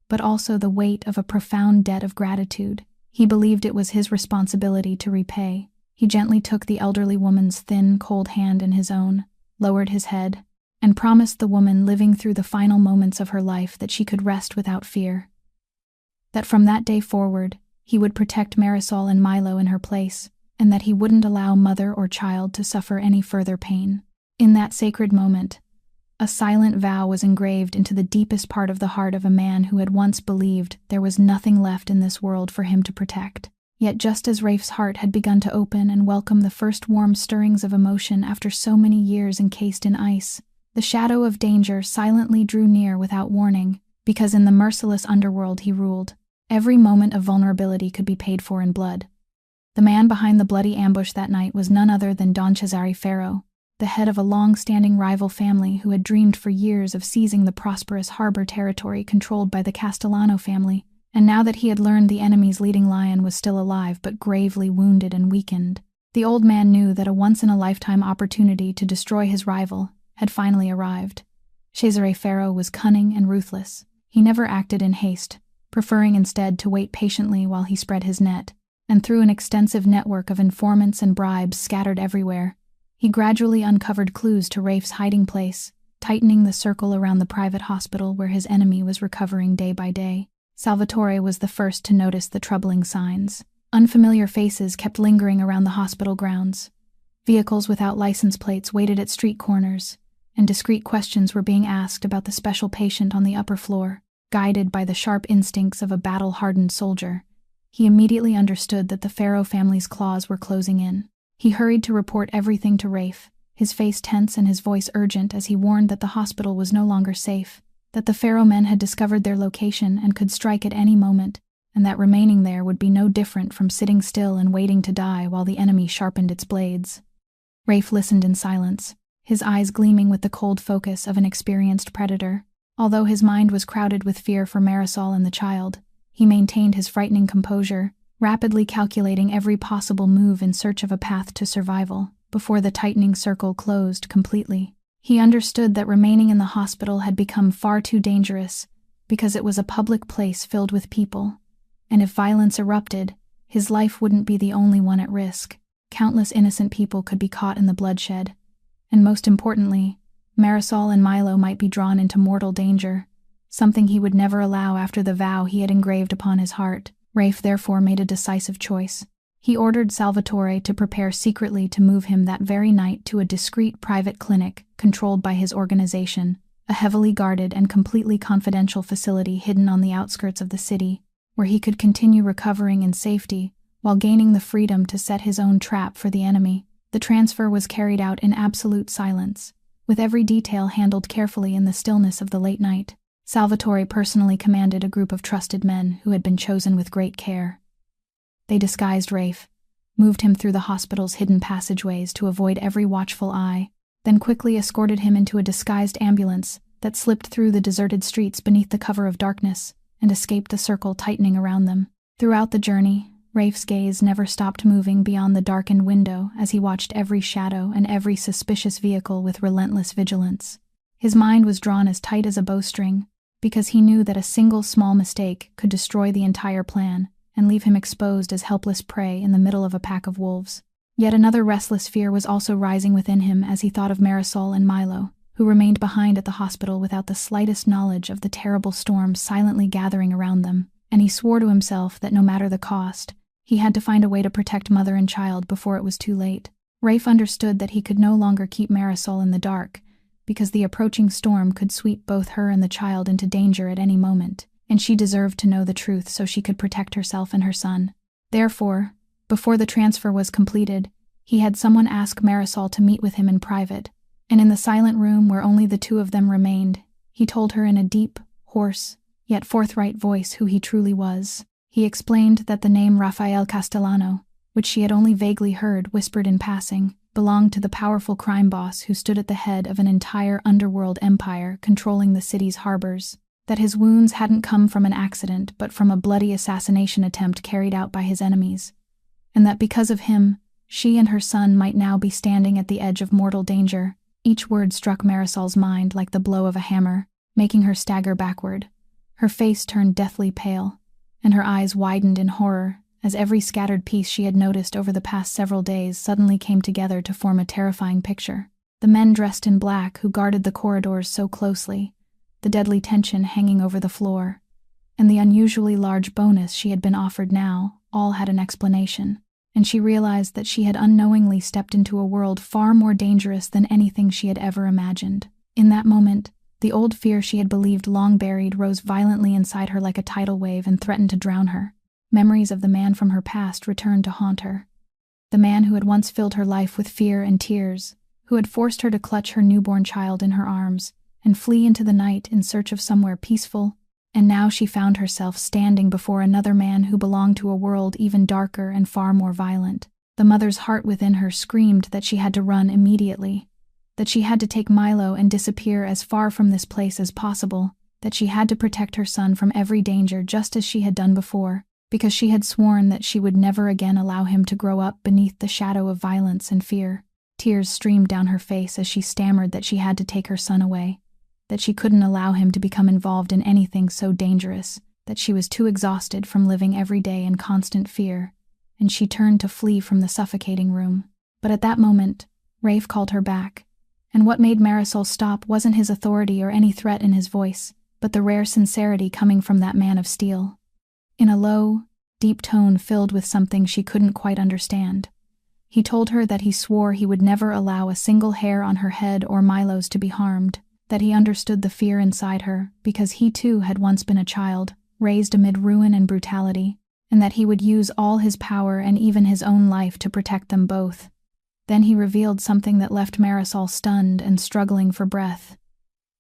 but also the weight of a profound debt of gratitude. He believed it was his responsibility to repay. He gently took the elderly woman's thin, cold hand in his own, lowered his head, and promised the woman living through the final moments of her life that she could rest without fear. That from that day forward, he would protect Marisol and Milo in her place, and that he wouldn't allow mother or child to suffer any further pain. In that sacred moment, a silent vow was engraved into the deepest part of the heart of a man who had once believed there was nothing left in this world for him to protect. Yet just as Rafe's heart had begun to open and welcome the first warm stirrings of emotion after so many years encased in ice, the shadow of danger silently drew near without warning, because in the merciless underworld he ruled, every moment of vulnerability could be paid for in blood. The man behind the bloody ambush that night was none other than Don Cesare Ferro, the head of a long-standing rival family who had dreamed for years of seizing the prosperous harbor territory controlled by the Castellano family, and now that he had learned the enemy's leading lion was still alive but gravely wounded and weakened, the old man knew that a once-in-a-lifetime opportunity to destroy his rival had finally arrived. Cesare Ferro was cunning and ruthless. He never acted in haste, preferring instead to wait patiently while he spread his net, and through an extensive network of informants and bribes scattered everywhere, he gradually uncovered clues to Rafe's hiding place, tightening the circle around the private hospital where his enemy was recovering day by day. Salvatore was the first to notice the troubling signs. Unfamiliar faces kept lingering around the hospital grounds. Vehicles without license plates waited at street corners, and discreet questions were being asked about the special patient on the upper floor. Guided by the sharp instincts of a battle-hardened soldier, he immediately understood that the Ferro family's claws were closing in. He hurried to report everything to Rafe, his face tense and his voice urgent as he warned that the hospital was no longer safe, that the Pharaoh men had discovered their location and could strike at any moment, and that remaining there would be no different from sitting still and waiting to die while the enemy sharpened its blades. Rafe listened in silence, his eyes gleaming with the cold focus of an experienced predator. Although his mind was crowded with fear for Marisol and the child, he maintained his frightening composure, rapidly calculating every possible move in search of a path to survival, before the tightening circle closed completely. He understood that remaining in the hospital had become far too dangerous, because it was a public place filled with people, and if violence erupted, his life wouldn't be the only one at risk. Countless innocent people could be caught in the bloodshed, and most importantly, Marisol and Milo might be drawn into mortal danger, something he would never allow after the vow he had engraved upon his heart. Rafe therefore made a decisive choice. He ordered Salvatore to prepare secretly to move him that very night to a discreet private clinic controlled by his organization, a heavily guarded and completely confidential facility hidden on the outskirts of the city, where he could continue recovering in safety while gaining the freedom to set his own trap for the enemy. The transfer was carried out in absolute silence, with every detail handled carefully in the stillness of the late night. Salvatore personally commanded a group of trusted men who had been chosen with great care. They disguised Rafe, moved him through the hospital's hidden passageways to avoid every watchful eye, then quickly escorted him into a disguised ambulance that slipped through the deserted streets beneath the cover of darkness and escaped the circle tightening around them. Throughout the journey, Rafe's gaze never stopped moving beyond the darkened window as he watched every shadow and every suspicious vehicle with relentless vigilance. His mind was drawn as tight as a bowstring, because he knew that a single small mistake could destroy the entire plan and leave him exposed as helpless prey in the middle of a pack of wolves. Yet another restless fear was also rising within him as he thought of Marisol and Milo, who remained behind at the hospital without the slightest knowledge of the terrible storm silently gathering around them, and he swore to himself that no matter the cost, he had to find a way to protect mother and child before it was too late. Rafe understood that he could no longer keep Marisol in the dark, because the approaching storm could sweep both her and the child into danger at any moment, and she deserved to know the truth so she could protect herself and her son. Therefore, before the transfer was completed, he had someone ask Marisol to meet with him in private, and in the silent room where only the two of them remained, he told her in a deep, hoarse, yet forthright voice who he truly was. He explained that the name Rafael Castellano, which she had only vaguely heard whispered in passing, belonged to the powerful crime boss who stood at the head of an entire underworld empire controlling the city's harbors, that his wounds hadn't come from an accident but from a bloody assassination attempt carried out by his enemies, and that because of him, she and her son might now be standing at the edge of mortal danger. Each word struck Marisol's mind like the blow of a hammer, making her stagger backward. Her face turned deathly pale, and her eyes widened in horror as every scattered piece she had noticed over the past several days suddenly came together to form a terrifying picture. The men dressed in black who guarded the corridors so closely, the deadly tension hanging over the floor, and the unusually large bonus she had been offered now, all had an explanation, and she realized that she had unknowingly stepped into a world far more dangerous than anything she had ever imagined. In that moment, the old fear she had believed long buried rose violently inside her like a tidal wave and threatened to drown her. Memories of the man from her past returned to haunt her. The man who had once filled her life with fear and tears, who had forced her to clutch her newborn child in her arms and flee into the night in search of somewhere peaceful, and now she found herself standing before another man who belonged to a world even darker and far more violent. The mother's heart within her screamed that she had to run immediately, that she had to take Milo and disappear as far from this place as possible, that she had to protect her son from every danger just as she had done before, because she had sworn that she would never again allow him to grow up beneath the shadow of violence and fear. Tears streamed down her face as she stammered that she had to take her son away, that she couldn't allow him to become involved in anything so dangerous, that she was too exhausted from living every day in constant fear, and she turned to flee from the suffocating room. But at that moment, Rafe called her back, and what made Marisol stop wasn't his authority or any threat in his voice, but the rare sincerity coming from that man of steel. In a low, deep tone filled with something she couldn't quite understand, he told her that he swore he would never allow a single hair on her head or Milo's to be harmed, that he understood the fear inside her because he too had once been a child, raised amid ruin and brutality, and that he would use all his power and even his own life to protect them both. Then he revealed something that left Marisol stunned and struggling for breath.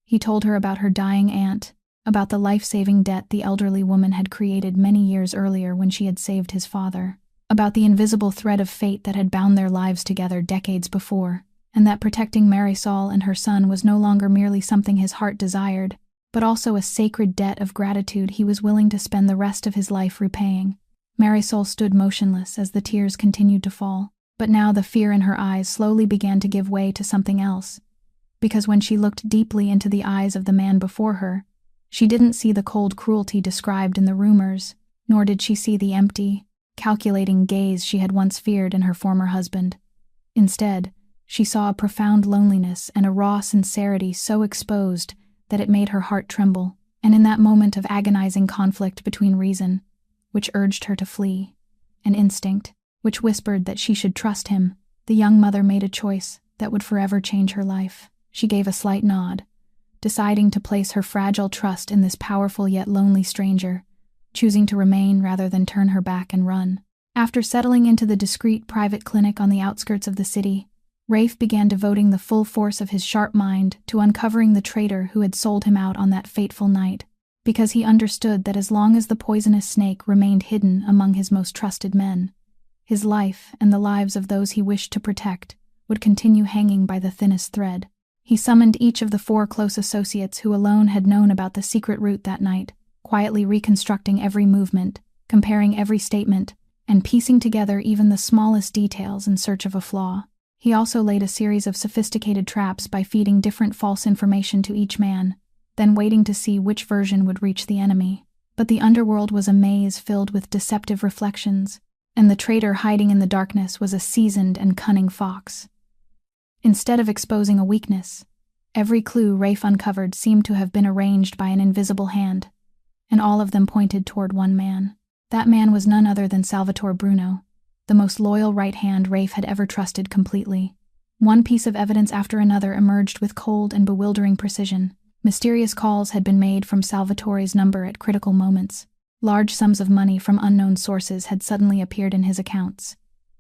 He told her about her dying aunt, about the life-saving debt the elderly woman had created many years earlier when she had saved his father, about the invisible thread of fate that had bound their lives together decades before, and that protecting Marisol and her son was no longer merely something his heart desired, but also a sacred debt of gratitude he was willing to spend the rest of his life repaying. Marisol stood motionless as the tears continued to fall, but now the fear in her eyes slowly began to give way to something else, because when she looked deeply into the eyes of the man before her, she didn't see the cold cruelty described in the rumors, nor did she see the empty, calculating gaze she had once feared in her former husband. Instead, she saw a profound loneliness and a raw sincerity so exposed that it made her heart tremble, and in that moment of agonizing conflict between reason, which urged her to flee, and instinct, which whispered that she should trust him, the young mother made a choice that would forever change her life. She gave a slight nod, deciding to place her fragile trust in this powerful yet lonely stranger, choosing to remain rather than turn her back and run. After settling into the discreet private clinic on the outskirts of the city, Rafe began devoting the full force of his sharp mind to uncovering the traitor who had sold him out on that fateful night, because he understood that as long as the poisonous snake remained hidden among his most trusted men, his life and the lives of those he wished to protect would continue hanging by the thinnest thread. He summoned each of the 4 close associates who alone had known about the secret route that night, quietly reconstructing every movement, comparing every statement, and piecing together even the smallest details in search of a flaw. He also laid a series of sophisticated traps by feeding different false information to each man, then waiting to see which version would reach the enemy. But the underworld was a maze filled with deceptive reflections, and the traitor hiding in the darkness was a seasoned and cunning fox. Instead of exposing a weakness, every clue Rafe uncovered seemed to have been arranged by an invisible hand, and all of them pointed toward one man. That man was none other than Salvatore Bruno, the most loyal right hand Rafe had ever trusted completely. One piece of evidence after another emerged with cold and bewildering precision. Mysterious calls had been made from Salvatore's number at critical moments. Large sums of money from unknown sources had suddenly appeared in his accounts.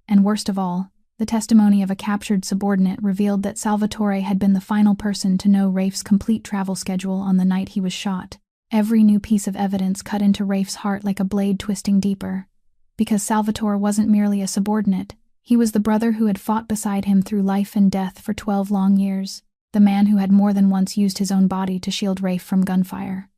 And worst of all, the testimony of a captured subordinate revealed that Salvatore had been the final person to know Rafe's complete travel schedule on the night he was shot. Every new piece of evidence cut into Rafe's heart like a blade twisting deeper. Because Salvatore wasn't merely a subordinate, he was the brother who had fought beside him through life and death for 12 long years, the man who had more than once used his own body to shield Rafe from gunfire.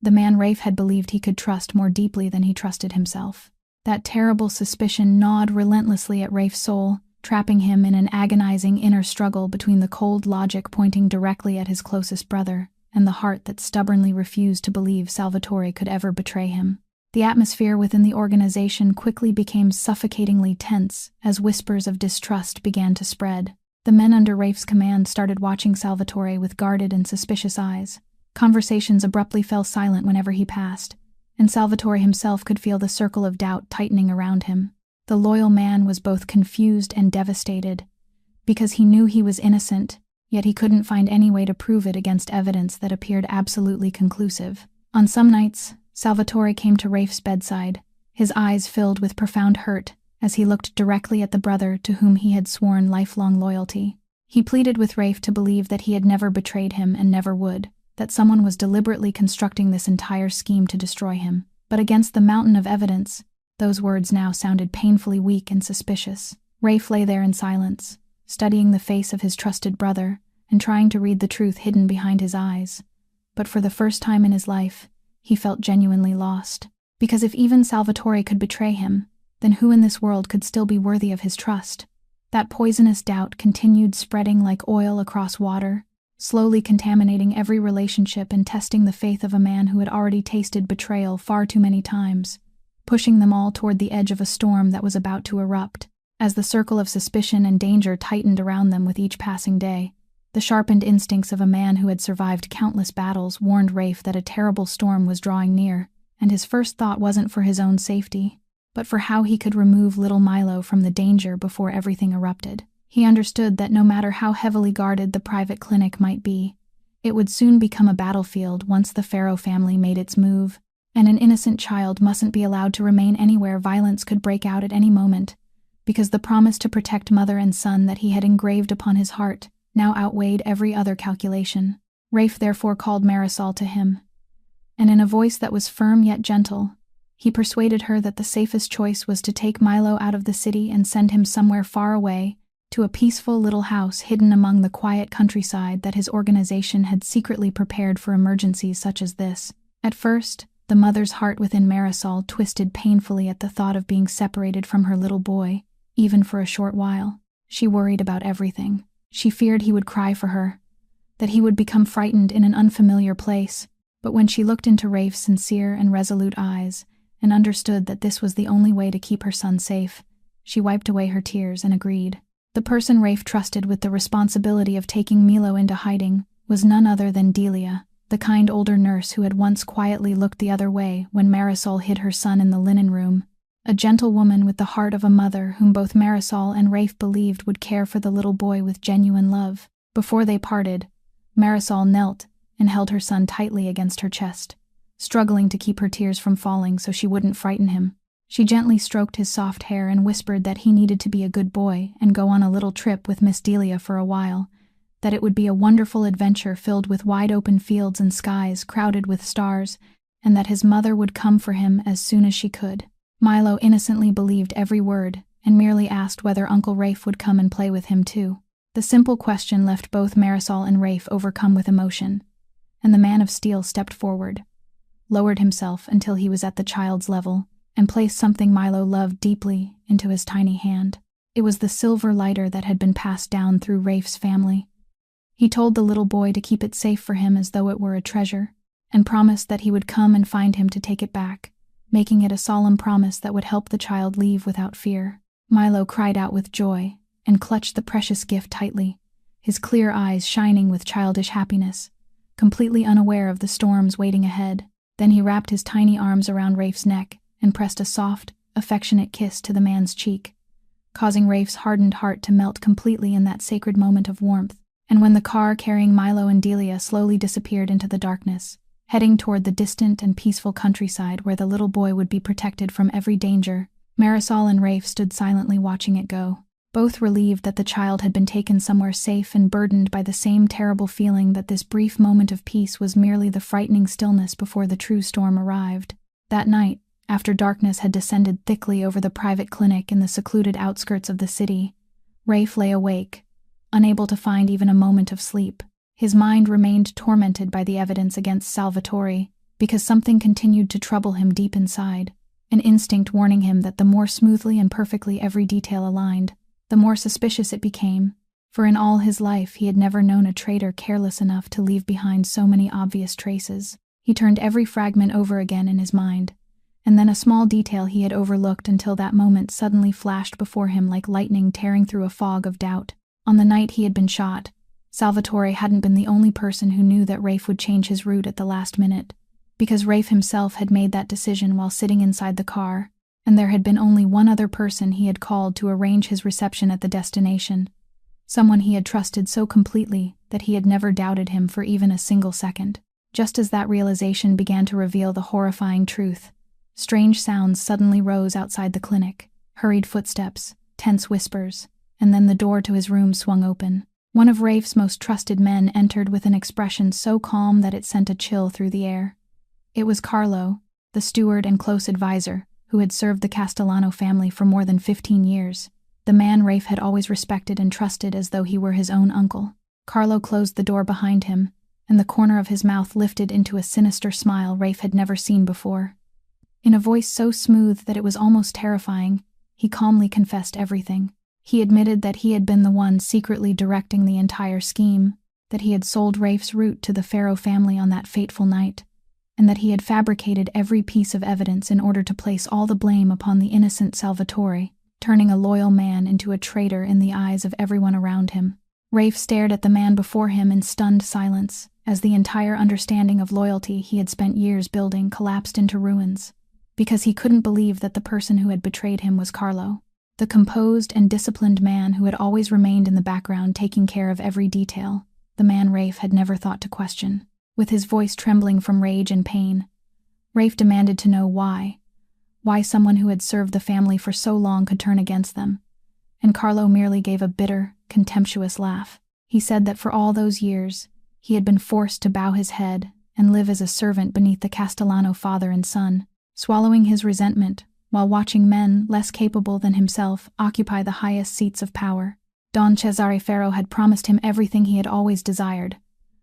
The man Rafe had believed he could trust more deeply than he trusted himself. That terrible suspicion gnawed relentlessly at Rafe's soul, trapping him in an agonizing inner struggle between the cold logic pointing directly at his closest brother and the heart that stubbornly refused to believe Salvatore could ever betray him. The atmosphere within the organization quickly became suffocatingly tense as whispers of distrust began to spread. The men under Rafe's command started watching Salvatore with guarded and suspicious eyes. Conversations abruptly fell silent whenever he passed, and Salvatore himself could feel the circle of doubt tightening around him. The loyal man was both confused and devastated, because he knew he was innocent, yet he couldn't find any way to prove it against evidence that appeared absolutely conclusive. On some nights, Salvatore came to Rafe's bedside, his eyes filled with profound hurt as he looked directly at the brother to whom he had sworn lifelong loyalty. He pleaded with Rafe to believe that he had never betrayed him and never would, that someone was deliberately constructing this entire scheme to destroy him. But against the mountain of evidence, those words now sounded painfully weak and suspicious. Rafe lay there in silence, studying the face of his trusted brother and trying to read the truth hidden behind his eyes. But for the first time in his life, he felt genuinely lost. Because if even Salvatore could betray him, then who in this world could still be worthy of his trust? That poisonous doubt continued spreading like oil across water, slowly contaminating every relationship and testing the faith of a man who had already tasted betrayal far too many times, pushing them all toward the edge of a storm that was about to erupt. As the circle of suspicion and danger tightened around them with each passing day, the sharpened instincts of a man who had survived countless battles warned Rafe that a terrible storm was drawing near, and his first thought wasn't for his own safety, but for how he could remove little Milo from the danger before everything erupted. He understood that no matter how heavily guarded the private clinic might be, it would soon become a battlefield once the Pharaoh family made its move, and an innocent child mustn't be allowed to remain anywhere violence could break out at any moment, because the promise to protect mother and son that he had engraved upon his heart now outweighed every other calculation. Rafe therefore called Marisol to him, and in a voice that was firm yet gentle, he persuaded her that the safest choice was to take Milo out of the city and send him somewhere far away, to a peaceful little house hidden among the quiet countryside that his organization had secretly prepared for emergencies such as this. At first, the mother's heart within Marisol twisted painfully at the thought of being separated from her little boy, even for a short while. She worried about everything. She feared he would cry for her, that he would become frightened in an unfamiliar place, but when she looked into Rafe's sincere and resolute eyes, and understood that this was the only way to keep her son safe, she wiped away her tears and agreed. The person Rafe trusted with the responsibility of taking Milo into hiding was none other than Delia, the kind older nurse who had once quietly looked the other way when Marisol hid her son in the linen room, a gentle woman with the heart of a mother whom both Marisol and Rafe believed would care for the little boy with genuine love. Before they parted, Marisol knelt and held her son tightly against her chest, struggling to keep her tears from falling so she wouldn't frighten him. She gently stroked his soft hair and whispered that he needed to be a good boy and go on a little trip with Miss Delia for a while, that it would be a wonderful adventure filled with wide-open fields and skies crowded with stars, and that his mother would come for him as soon as she could. Milo innocently believed every word and merely asked whether Uncle Rafe would come and play with him too. The simple question left both Marisol and Rafe overcome with emotion, and the man of steel stepped forward, lowered himself until he was at the child's level, and placed something Milo loved deeply into his tiny hand. It was the silver lighter that had been passed down through Rafe's family. He told the little boy to keep it safe for him as though it were a treasure, and promised that he would come and find him to take it back, making it a solemn promise that would help the child leave without fear. Milo cried out with joy and clutched the precious gift tightly, his clear eyes shining with childish happiness, completely unaware of the storms waiting ahead. Then he wrapped his tiny arms around Rafe's neck and pressed a soft, affectionate kiss to the man's cheek, causing Rafe's hardened heart to melt completely in that sacred moment of warmth. And when the car carrying Milo and Delia slowly disappeared into the darkness, heading toward the distant and peaceful countryside where the little boy would be protected from every danger, Marisol and Rafe stood silently watching it go, both relieved that the child had been taken somewhere safe and burdened by the same terrible feeling that this brief moment of peace was merely the frightening stillness before the true storm arrived. That night, after darkness had descended thickly over the private clinic in the secluded outskirts of the city, Rafe lay awake, unable to find even a moment of sleep. His mind remained tormented by the evidence against Salvatore, because something continued to trouble him deep inside, an instinct warning him that the more smoothly and perfectly every detail aligned, the more suspicious it became, for in all his life he had never known a traitor careless enough to leave behind so many obvious traces. He turned every fragment over again in his mind, and then a small detail he had overlooked until that moment suddenly flashed before him like lightning tearing through a fog of doubt. On the night he had been shot, Salvatore hadn't been the only person who knew that Rafe would change his route at the last minute, because Rafe himself had made that decision while sitting inside the car, and there had been only one other person he had called to arrange his reception at the destination, someone he had trusted so completely that he had never doubted him for even a single second. Just as that realization began to reveal the horrifying truth, strange sounds suddenly rose outside the clinic, hurried footsteps, tense whispers, and then the door to his room swung open. One of Rafe's most trusted men entered with an expression so calm that it sent a chill through the air. It was Carlo, the steward and close advisor, who had served the Castellano family for more than 15 years, the man Rafe had always respected and trusted as though he were his own uncle. Carlo closed the door behind him, and the corner of his mouth lifted into a sinister smile Rafe had never seen before. In a voice so smooth that it was almost terrifying, he calmly confessed everything. He admitted that he had been the one secretly directing the entire scheme, that he had sold Rafe's route to the Faro family on that fateful night, and that he had fabricated every piece of evidence in order to place all the blame upon the innocent Salvatore, turning a loyal man into a traitor in the eyes of everyone around him. Rafe stared at the man before him in stunned silence, as the entire understanding of loyalty he had spent years building collapsed into ruins, because he couldn't believe that the person who had betrayed him was Carlo, the composed and disciplined man who had always remained in the background taking care of every detail, the man Rafe had never thought to question. With his voice trembling from rage and pain, Rafe demanded to know why someone who had served the family for so long could turn against them, and Carlo merely gave a bitter, contemptuous laugh. He said that for all those years, he had been forced to bow his head and live as a servant beneath the Castellano father and son, swallowing his resentment while watching men less capable than himself occupy the highest seats of power. Don Cesare Ferro had promised him everything he had always desired: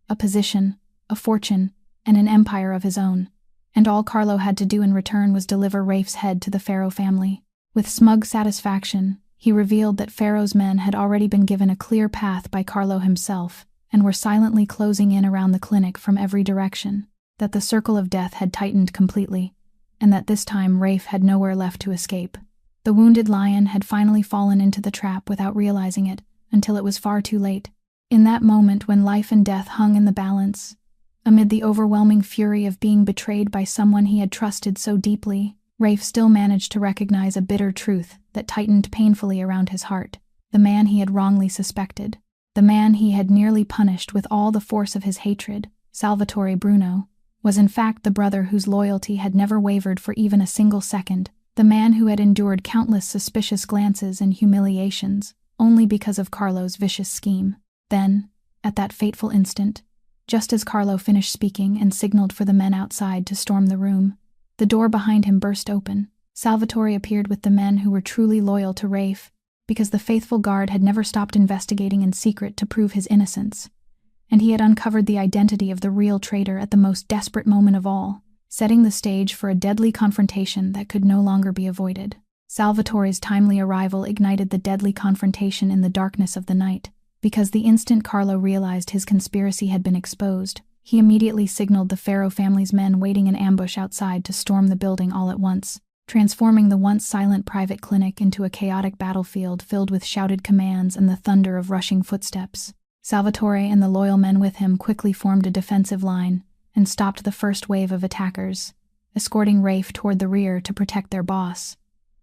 a position, a fortune, and an empire of his own. And all Carlo had to do in return was deliver Rafe's head to the Ferro family. With smug satisfaction, he revealed that Ferro's men had already been given a clear path by Carlo himself, and were silently closing in around the clinic from every direction, that the circle of death had tightened completely, and that this time Rafe had nowhere left to escape. The wounded lion had finally fallen into the trap without realizing it, until it was far too late. In that moment when life and death hung in the balance, amid the overwhelming fury of being betrayed by someone he had trusted so deeply, Rafe still managed to recognize a bitter truth that tightened painfully around his heart. The man he had wrongly suspected, the man he had nearly punished with all the force of his hatred, Salvatore Bruno, was in fact the brother whose loyalty had never wavered for even a single second, the man who had endured countless suspicious glances and humiliations, only because of Carlo's vicious scheme. Then, at that fateful instant, just as Carlo finished speaking and signaled for the men outside to storm the room, the door behind him burst open. Salvatore appeared with the men who were truly loyal to Rafe, because the faithful guard had never stopped investigating in secret to prove his innocence, and he had uncovered the identity of the real traitor at the most desperate moment of all, setting the stage for a deadly confrontation that could no longer be avoided. Salvatore's timely arrival ignited the deadly confrontation in the darkness of the night, because the instant Carlo realized his conspiracy had been exposed, he immediately signaled the Ferro family's men waiting in ambush outside to storm the building all at once, transforming the once silent private clinic into a chaotic battlefield filled with shouted commands and the thunder of rushing footsteps. Salvatore and the loyal men with him quickly formed a defensive line and stopped the first wave of attackers, escorting Rafe toward the rear to protect their boss,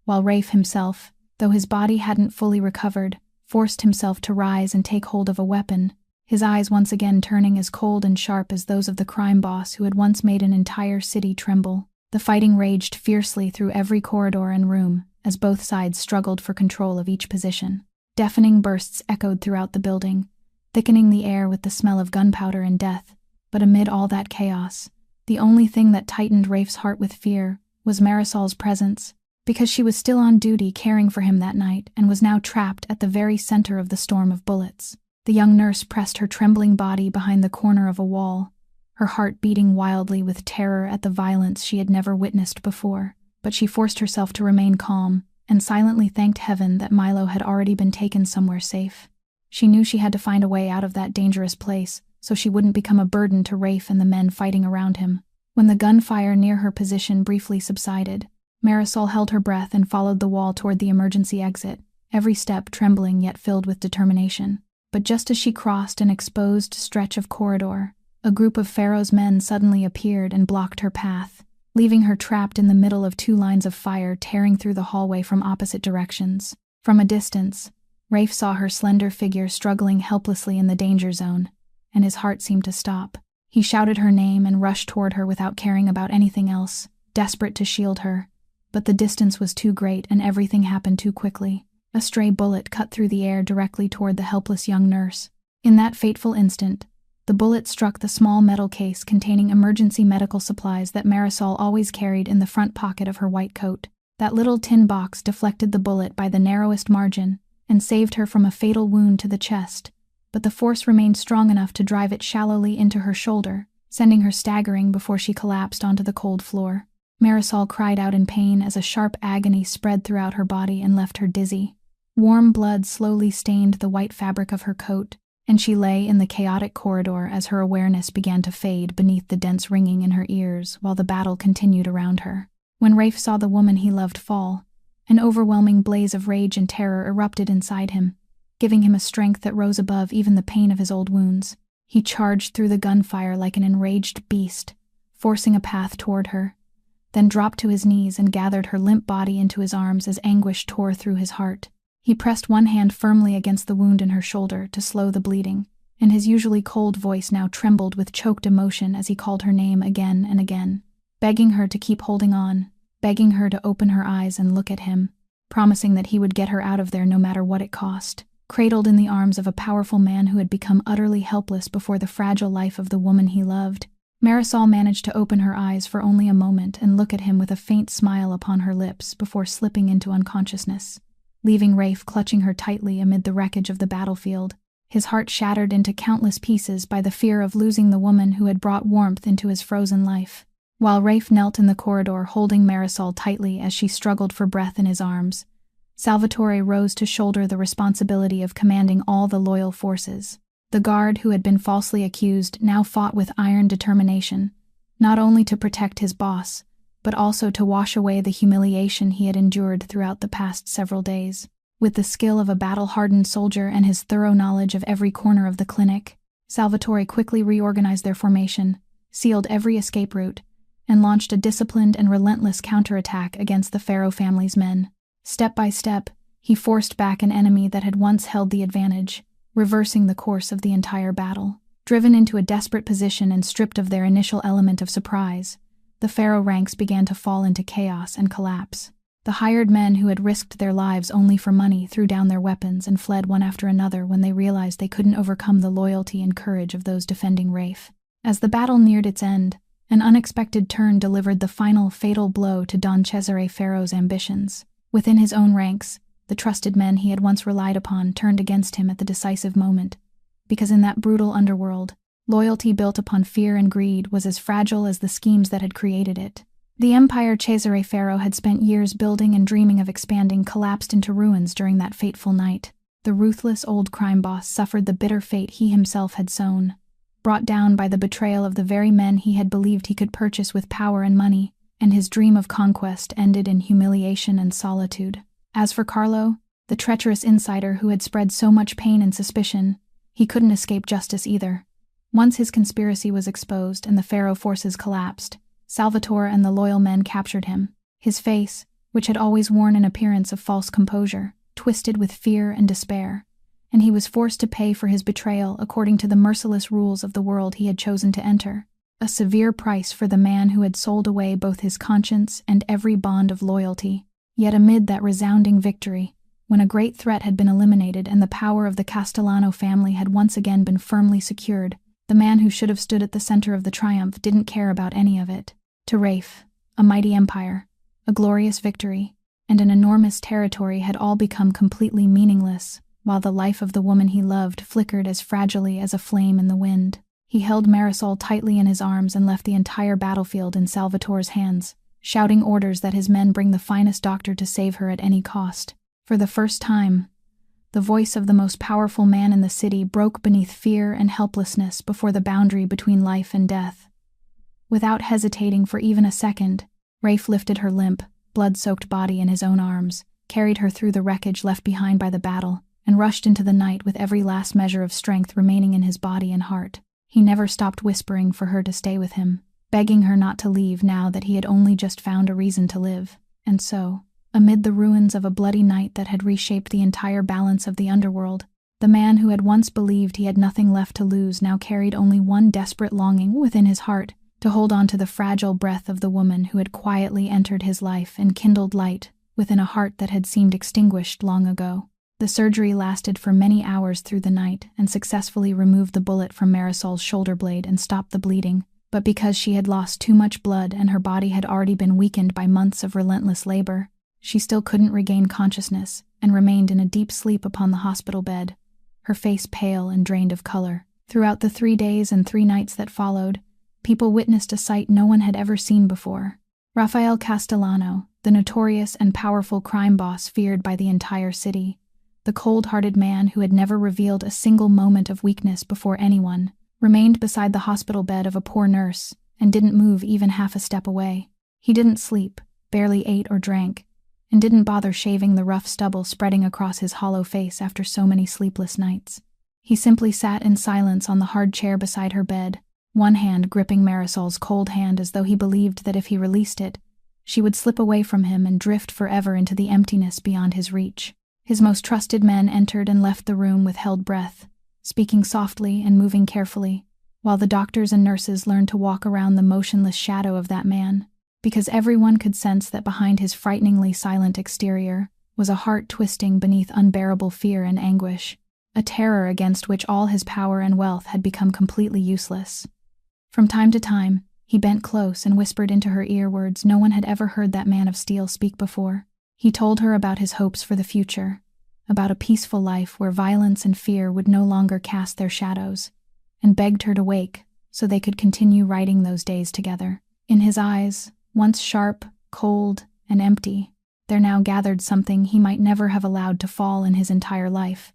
while Rafe himself, though his body hadn't fully recovered, forced himself to rise and take hold of a weapon, his eyes once again turning as cold and sharp as those of the crime boss who had once made an entire city tremble. The fighting raged fiercely through every corridor and room, as both sides struggled for control of each position. Deafening bursts echoed throughout the building, thickening the air with the smell of gunpowder and death. But amid all that chaos, the only thing that tightened Rafe's heart with fear was Marisol's presence, because she was still on duty caring for him that night and was now trapped at the very center of the storm of bullets. The young nurse pressed her trembling body behind the corner of a wall, her heart beating wildly with terror at the violence she had never witnessed before. But she forced herself to remain calm and silently thanked heaven that Milo had already been taken somewhere safe. She knew she had to find a way out of that dangerous place, so she wouldn't become a burden to Rafe and the men fighting around him. When the gunfire near her position briefly subsided, Marisol held her breath and followed the wall toward the emergency exit, every step trembling yet filled with determination. But just as she crossed an exposed stretch of corridor, a group of Ferro's men suddenly appeared and blocked her path, leaving her trapped in the middle of two lines of fire tearing through the hallway from opposite directions. From a distance, Rafe saw her slender figure struggling helplessly in the danger zone, and his heart seemed to stop. He shouted her name and rushed toward her without caring about anything else, desperate to shield her. But the distance was too great and everything happened too quickly. A stray bullet cut through the air directly toward the helpless young nurse. In that fateful instant, the bullet struck the small metal case containing emergency medical supplies that Marisol always carried in the front pocket of her white coat. That little tin box deflected the bullet by the narrowest margin and saved her from a fatal wound to the chest, but the force remained strong enough to drive it shallowly into her shoulder, sending her staggering before she collapsed onto the cold floor. Marisol cried out in pain as a sharp agony spread throughout her body and left her dizzy. Warm blood slowly stained the white fabric of her coat, and she lay in the chaotic corridor as her awareness began to fade beneath the dense ringing in her ears while the battle continued around her. When Rafe saw the woman he loved fall, an overwhelming blaze of rage and terror erupted inside him, giving him a strength that rose above even the pain of his old wounds. He charged through the gunfire like an enraged beast, forcing a path toward her, then dropped to his knees and gathered her limp body into his arms as anguish tore through his heart. He pressed one hand firmly against the wound in her shoulder to slow the bleeding, and his usually cold voice now trembled with choked emotion as he called her name again and again, begging her to keep holding on, begging her to open her eyes and look at him. promising that he would get her out of there no matter what it cost. Cradled in the arms of a powerful man who had become utterly helpless before the fragile life of the woman he loved, Marisol managed to open her eyes for only a moment and look at him with a faint smile upon her lips before slipping into unconsciousness, leaving Rafe clutching her tightly amid the wreckage of the battlefield, his heart shattered into countless pieces by the fear of losing the woman who had brought warmth into his frozen life. While Rafe knelt in the corridor holding Marisol tightly as she struggled for breath in his arms, Salvatore rose to shoulder the responsibility of commanding all the loyal forces. The guard who had been falsely accused now fought with iron determination, not only to protect his boss, but also to wash away the humiliation he had endured throughout the past several days. With the skill of a battle-hardened soldier and his thorough knowledge of every corner of the clinic, Salvatore quickly reorganized their formation, sealed every escape route, and launched a disciplined and relentless counterattack against the Pharaoh family's men. Step by step, he forced back an enemy that had once held the advantage, reversing the course of the entire battle. Driven into a desperate position and stripped of their initial element of surprise, the Pharaoh ranks began to fall into chaos and collapse. The hired men who had risked their lives only for money threw down their weapons and fled one after another when they realized they couldn't overcome the loyalty and courage of those defending Rafe. As the battle neared its end, an unexpected turn delivered the final fatal blow to Don Cesare Pharaoh's ambitions. Within his own ranks, the trusted men he had once relied upon turned against him at the decisive moment, because in that brutal underworld, loyalty built upon fear and greed was as fragile as the schemes that had created it. The empire Cesare Pharaoh had spent years building and dreaming of expanding collapsed into ruins during that fateful night. The ruthless old crime boss suffered the bitter fate he himself had sown, brought down by the betrayal of the very men he had believed he could purchase with power and money, and his dream of conquest ended in humiliation and solitude. As for Carlo, the treacherous insider who had spread so much pain and suspicion, he couldn't escape justice either. Once his conspiracy was exposed and the Pharaoh forces collapsed, Salvatore and the loyal men captured him. His face, which had always worn an appearance of false composure, twisted with fear and despair, and he was forced to pay for his betrayal according to the merciless rules of the world he had chosen to enter. A severe price for the man who had sold away both his conscience and every bond of loyalty. Yet amid that resounding victory, when a great threat had been eliminated and the power of the Castellano family had once again been firmly secured, the man who should have stood at the center of the triumph didn't care about any of it. To Rafe, a mighty empire, a glorious victory, and an enormous territory had all become completely meaningless, while the life of the woman he loved flickered as fragilely as a flame in the wind. He held Marisol tightly in his arms and left the entire battlefield in Salvatore's hands, shouting orders that his men bring the finest doctor to save her at any cost. For the first time, the voice of the most powerful man in the city broke beneath fear and helplessness before the boundary between life and death. Without hesitating for even a second, Rafe lifted her limp, blood-soaked body in his own arms, carried her through the wreckage left behind by the battle, and rushed into the night with every last measure of strength remaining in his body and heart. He never stopped whispering for her to stay with him, begging her not to leave now that he had only just found a reason to live. And so, amid the ruins of a bloody night that had reshaped the entire balance of the underworld, the man who had once believed he had nothing left to lose now carried only one desperate longing within his heart: to hold on to the fragile breath of the woman who had quietly entered his life and kindled light within a heart that had seemed extinguished long ago. The surgery lasted for many hours through the night and successfully removed the bullet from Marisol's shoulder blade and stopped the bleeding, but because she had lost too much blood and her body had already been weakened by months of relentless labor, she still couldn't regain consciousness and remained in a deep sleep upon the hospital bed, her face pale and drained of color. Throughout the 3 days and 3 nights that followed, people witnessed a sight no one had ever seen before. Rafael Castellano, the notorious and powerful crime boss feared by the entire city, the cold-hearted man who had never revealed a single moment of weakness before anyone, remained beside the hospital bed of a poor nurse and didn't move even half a step away. He didn't sleep, barely ate or drank, and didn't bother shaving the rough stubble spreading across his hollow face after so many sleepless nights. He simply sat in silence on the hard chair beside her bed, one hand gripping Marisol's cold hand as though he believed that if he released it, she would slip away from him and drift forever into the emptiness beyond his reach. His most trusted men entered and left the room with held breath, speaking softly and moving carefully, while the doctors and nurses learned to walk around the motionless shadow of that man, because everyone could sense that behind his frighteningly silent exterior, was a heart twisting beneath unbearable fear and anguish, a terror against which all his power and wealth had become completely useless. From time to time, he bent close and whispered into her ear words no one had ever heard that man of steel speak before. He told her about his hopes for the future, about a peaceful life where violence and fear would no longer cast their shadows, and begged her to wake so they could continue writing those days together. In his eyes, once sharp, cold, and empty, there now gathered something he might never have allowed to fall in his entire life: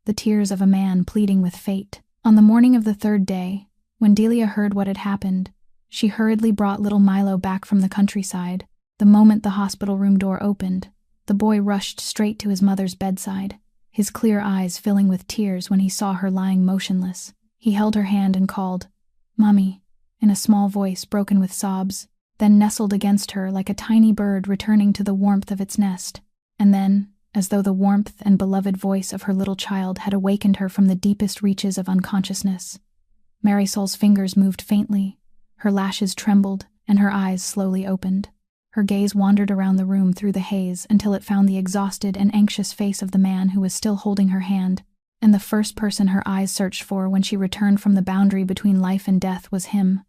the tears of a man pleading with fate. On the morning of the third day, when Delia heard what had happened, she hurriedly brought little Milo back from the countryside. The moment the hospital room door opened, the boy rushed straight to his mother's bedside, his clear eyes filling with tears when he saw her lying motionless. He held her hand and called, "Mommy," in a small voice broken with sobs, then nestled against her like a tiny bird returning to the warmth of its nest. And then, as though the warmth and beloved voice of her little child had awakened her from the deepest reaches of unconsciousness, Marisol's fingers moved faintly, her lashes trembled, and her eyes slowly opened. Her gaze wandered around the room through the haze until it found the exhausted and anxious face of the man who was still holding her hand, and the first person her eyes searched for when she returned from the boundary between life and death was him.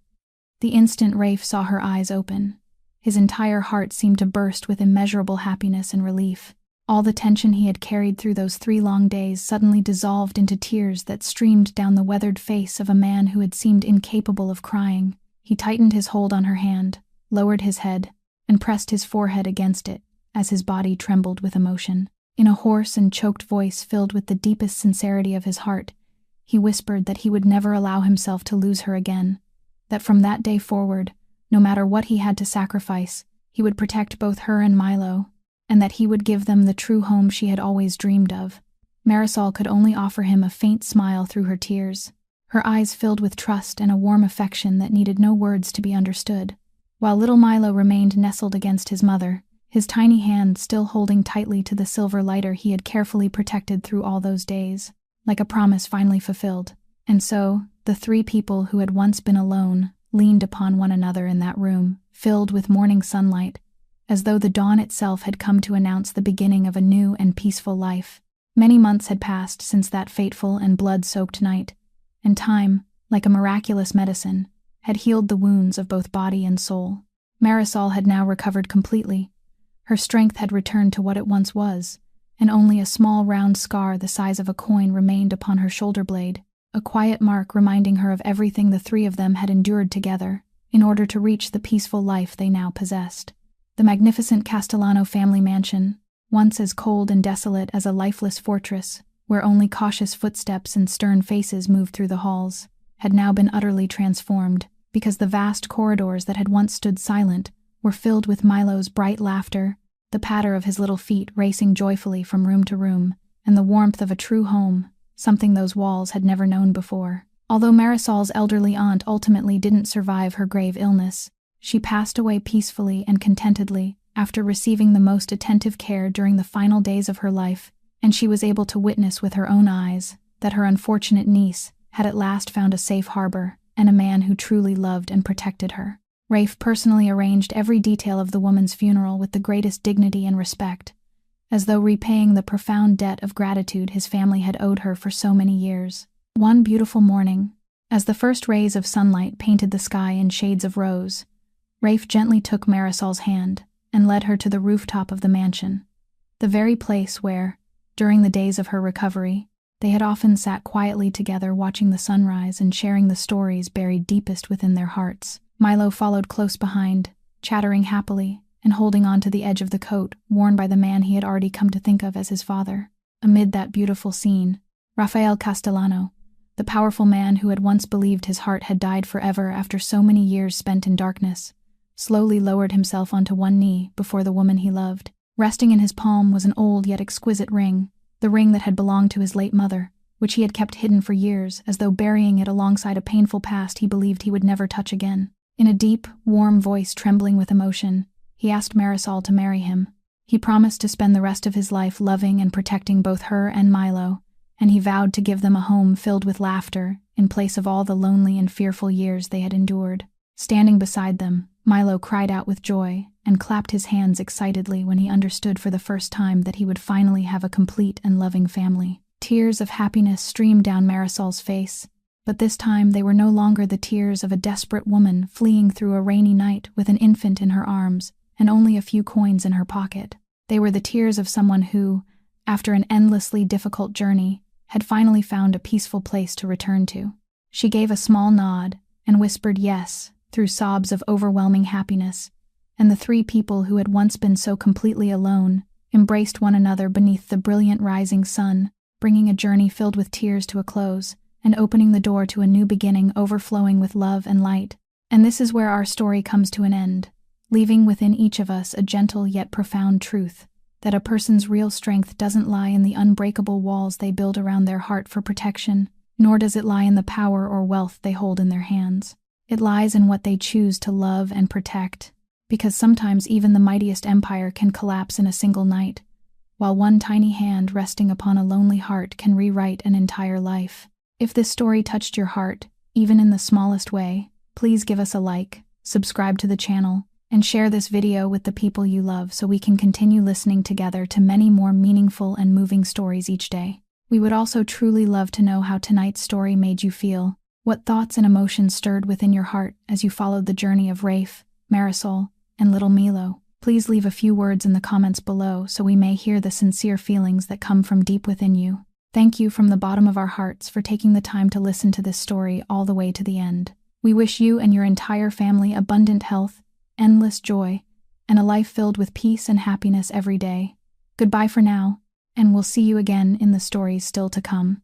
The instant Rafe saw her eyes open, his entire heart seemed to burst with immeasurable happiness and relief. All the tension he had carried through those 3 long days suddenly dissolved into tears that streamed down the weathered face of a man who had seemed incapable of crying. He tightened his hold on her hand, lowered his head, and pressed his forehead against it as his body trembled with emotion. In a hoarse and choked voice filled with the deepest sincerity of his heart, he whispered that he would never allow himself to lose her again, that from that day forward, no matter what he had to sacrifice, he would protect both her and Milo, and that he would give them the true home she had always dreamed of. Marisol could only offer him a faint smile through her tears, her eyes filled with trust and a warm affection that needed no words to be understood. While little Milo remained nestled against his mother, his tiny hand still holding tightly to the silver lighter he had carefully protected through all those days, like a promise finally fulfilled. And so, the 3 people who had once been alone leaned upon one another in that room, filled with morning sunlight, as though the dawn itself had come to announce the beginning of a new and peaceful life. Many months had passed since that fateful and blood-soaked night, and time, like a miraculous medicine, had healed the wounds of both body and soul. Marisol had now recovered completely. Her strength had returned to what it once was, and only a small round scar the size of a coin remained upon her shoulder blade, a quiet mark reminding her of everything the 3 of them had endured together in order to reach the peaceful life they now possessed. The magnificent Castellano family mansion, once as cold and desolate as a lifeless fortress, where only cautious footsteps and stern faces moved through the halls, had now been utterly transformed, because the vast corridors that had once stood silent were filled with Milo's bright laughter, the patter of his little feet racing joyfully from room to room, and the warmth of a true home, something those walls had never known before. Although Marisol's elderly aunt ultimately didn't survive her grave illness, she passed away peacefully and contentedly after receiving the most attentive care during the final days of her life, and she was able to witness with her own eyes that her unfortunate niece had at last found a safe harbor and a man who truly loved and protected her. Rafe personally arranged every detail of the woman's funeral with the greatest dignity and respect, as though repaying the profound debt of gratitude his family had owed her for so many years. One beautiful morning, as the first rays of sunlight painted the sky in shades of rose, Rafe gently took Marisol's hand and led her to the rooftop of the mansion, the very place where, during the days of her recovery, they had often sat quietly together watching the sunrise and sharing the stories buried deepest within their hearts. Milo followed close behind, chattering happily and holding on to the edge of the coat worn by the man he had already come to think of as his father. Amid that beautiful scene, Rafael Castellano, the powerful man who had once believed his heart had died forever after so many years spent in darkness, slowly lowered himself onto one knee before the woman he loved. Resting in his palm was an old yet exquisite ring, the ring that had belonged to his late mother, which he had kept hidden for years, as though burying it alongside a painful past he believed he would never touch again. In a deep, warm voice trembling with emotion, he asked Marisol to marry him. He promised to spend the rest of his life loving and protecting both her and Milo, and he vowed to give them a home filled with laughter in place of all the lonely and fearful years they had endured. Standing beside them, Milo cried out with joy and clapped his hands excitedly when he understood for the first time that he would finally have a complete and loving family. Tears of happiness streamed down Marisol's face, but this time they were no longer the tears of a desperate woman fleeing through a rainy night with an infant in her arms and only a few coins in her pocket. They were the tears of someone who, after an endlessly difficult journey, had finally found a peaceful place to return to. She gave a small nod and whispered yes through sobs of overwhelming happiness, and the three people who had once been so completely alone embraced one another beneath the brilliant rising sun, bringing a journey filled with tears to a close and opening the door to a new beginning overflowing with love and light. And this is where our story comes to an end, leaving within each of us a gentle yet profound truth, that a person's real strength doesn't lie in the unbreakable walls they build around their heart for protection, nor does it lie in the power or wealth they hold in their hands. It lies in what they choose to love and protect, because sometimes even the mightiest empire can collapse in a single night, while one tiny hand resting upon a lonely heart can rewrite an entire life. If this story touched your heart, even in the smallest way, please give us a like, subscribe to the channel, and share this video with the people you love so we can continue listening together to many more meaningful and moving stories each day. We would also truly love to know how tonight's story made you feel, what thoughts and emotions stirred within your heart as you followed the journey of Rafe, Marisol, and little Milo. Please leave a few words in the comments below so we may hear the sincere feelings that come from deep within you. Thank you from the bottom of our hearts for taking the time to listen to this story all the way to the end. We wish you and your entire family abundant health, endless joy, and a life filled with peace and happiness every day. Goodbye for now, and we'll see you again in the stories still to come.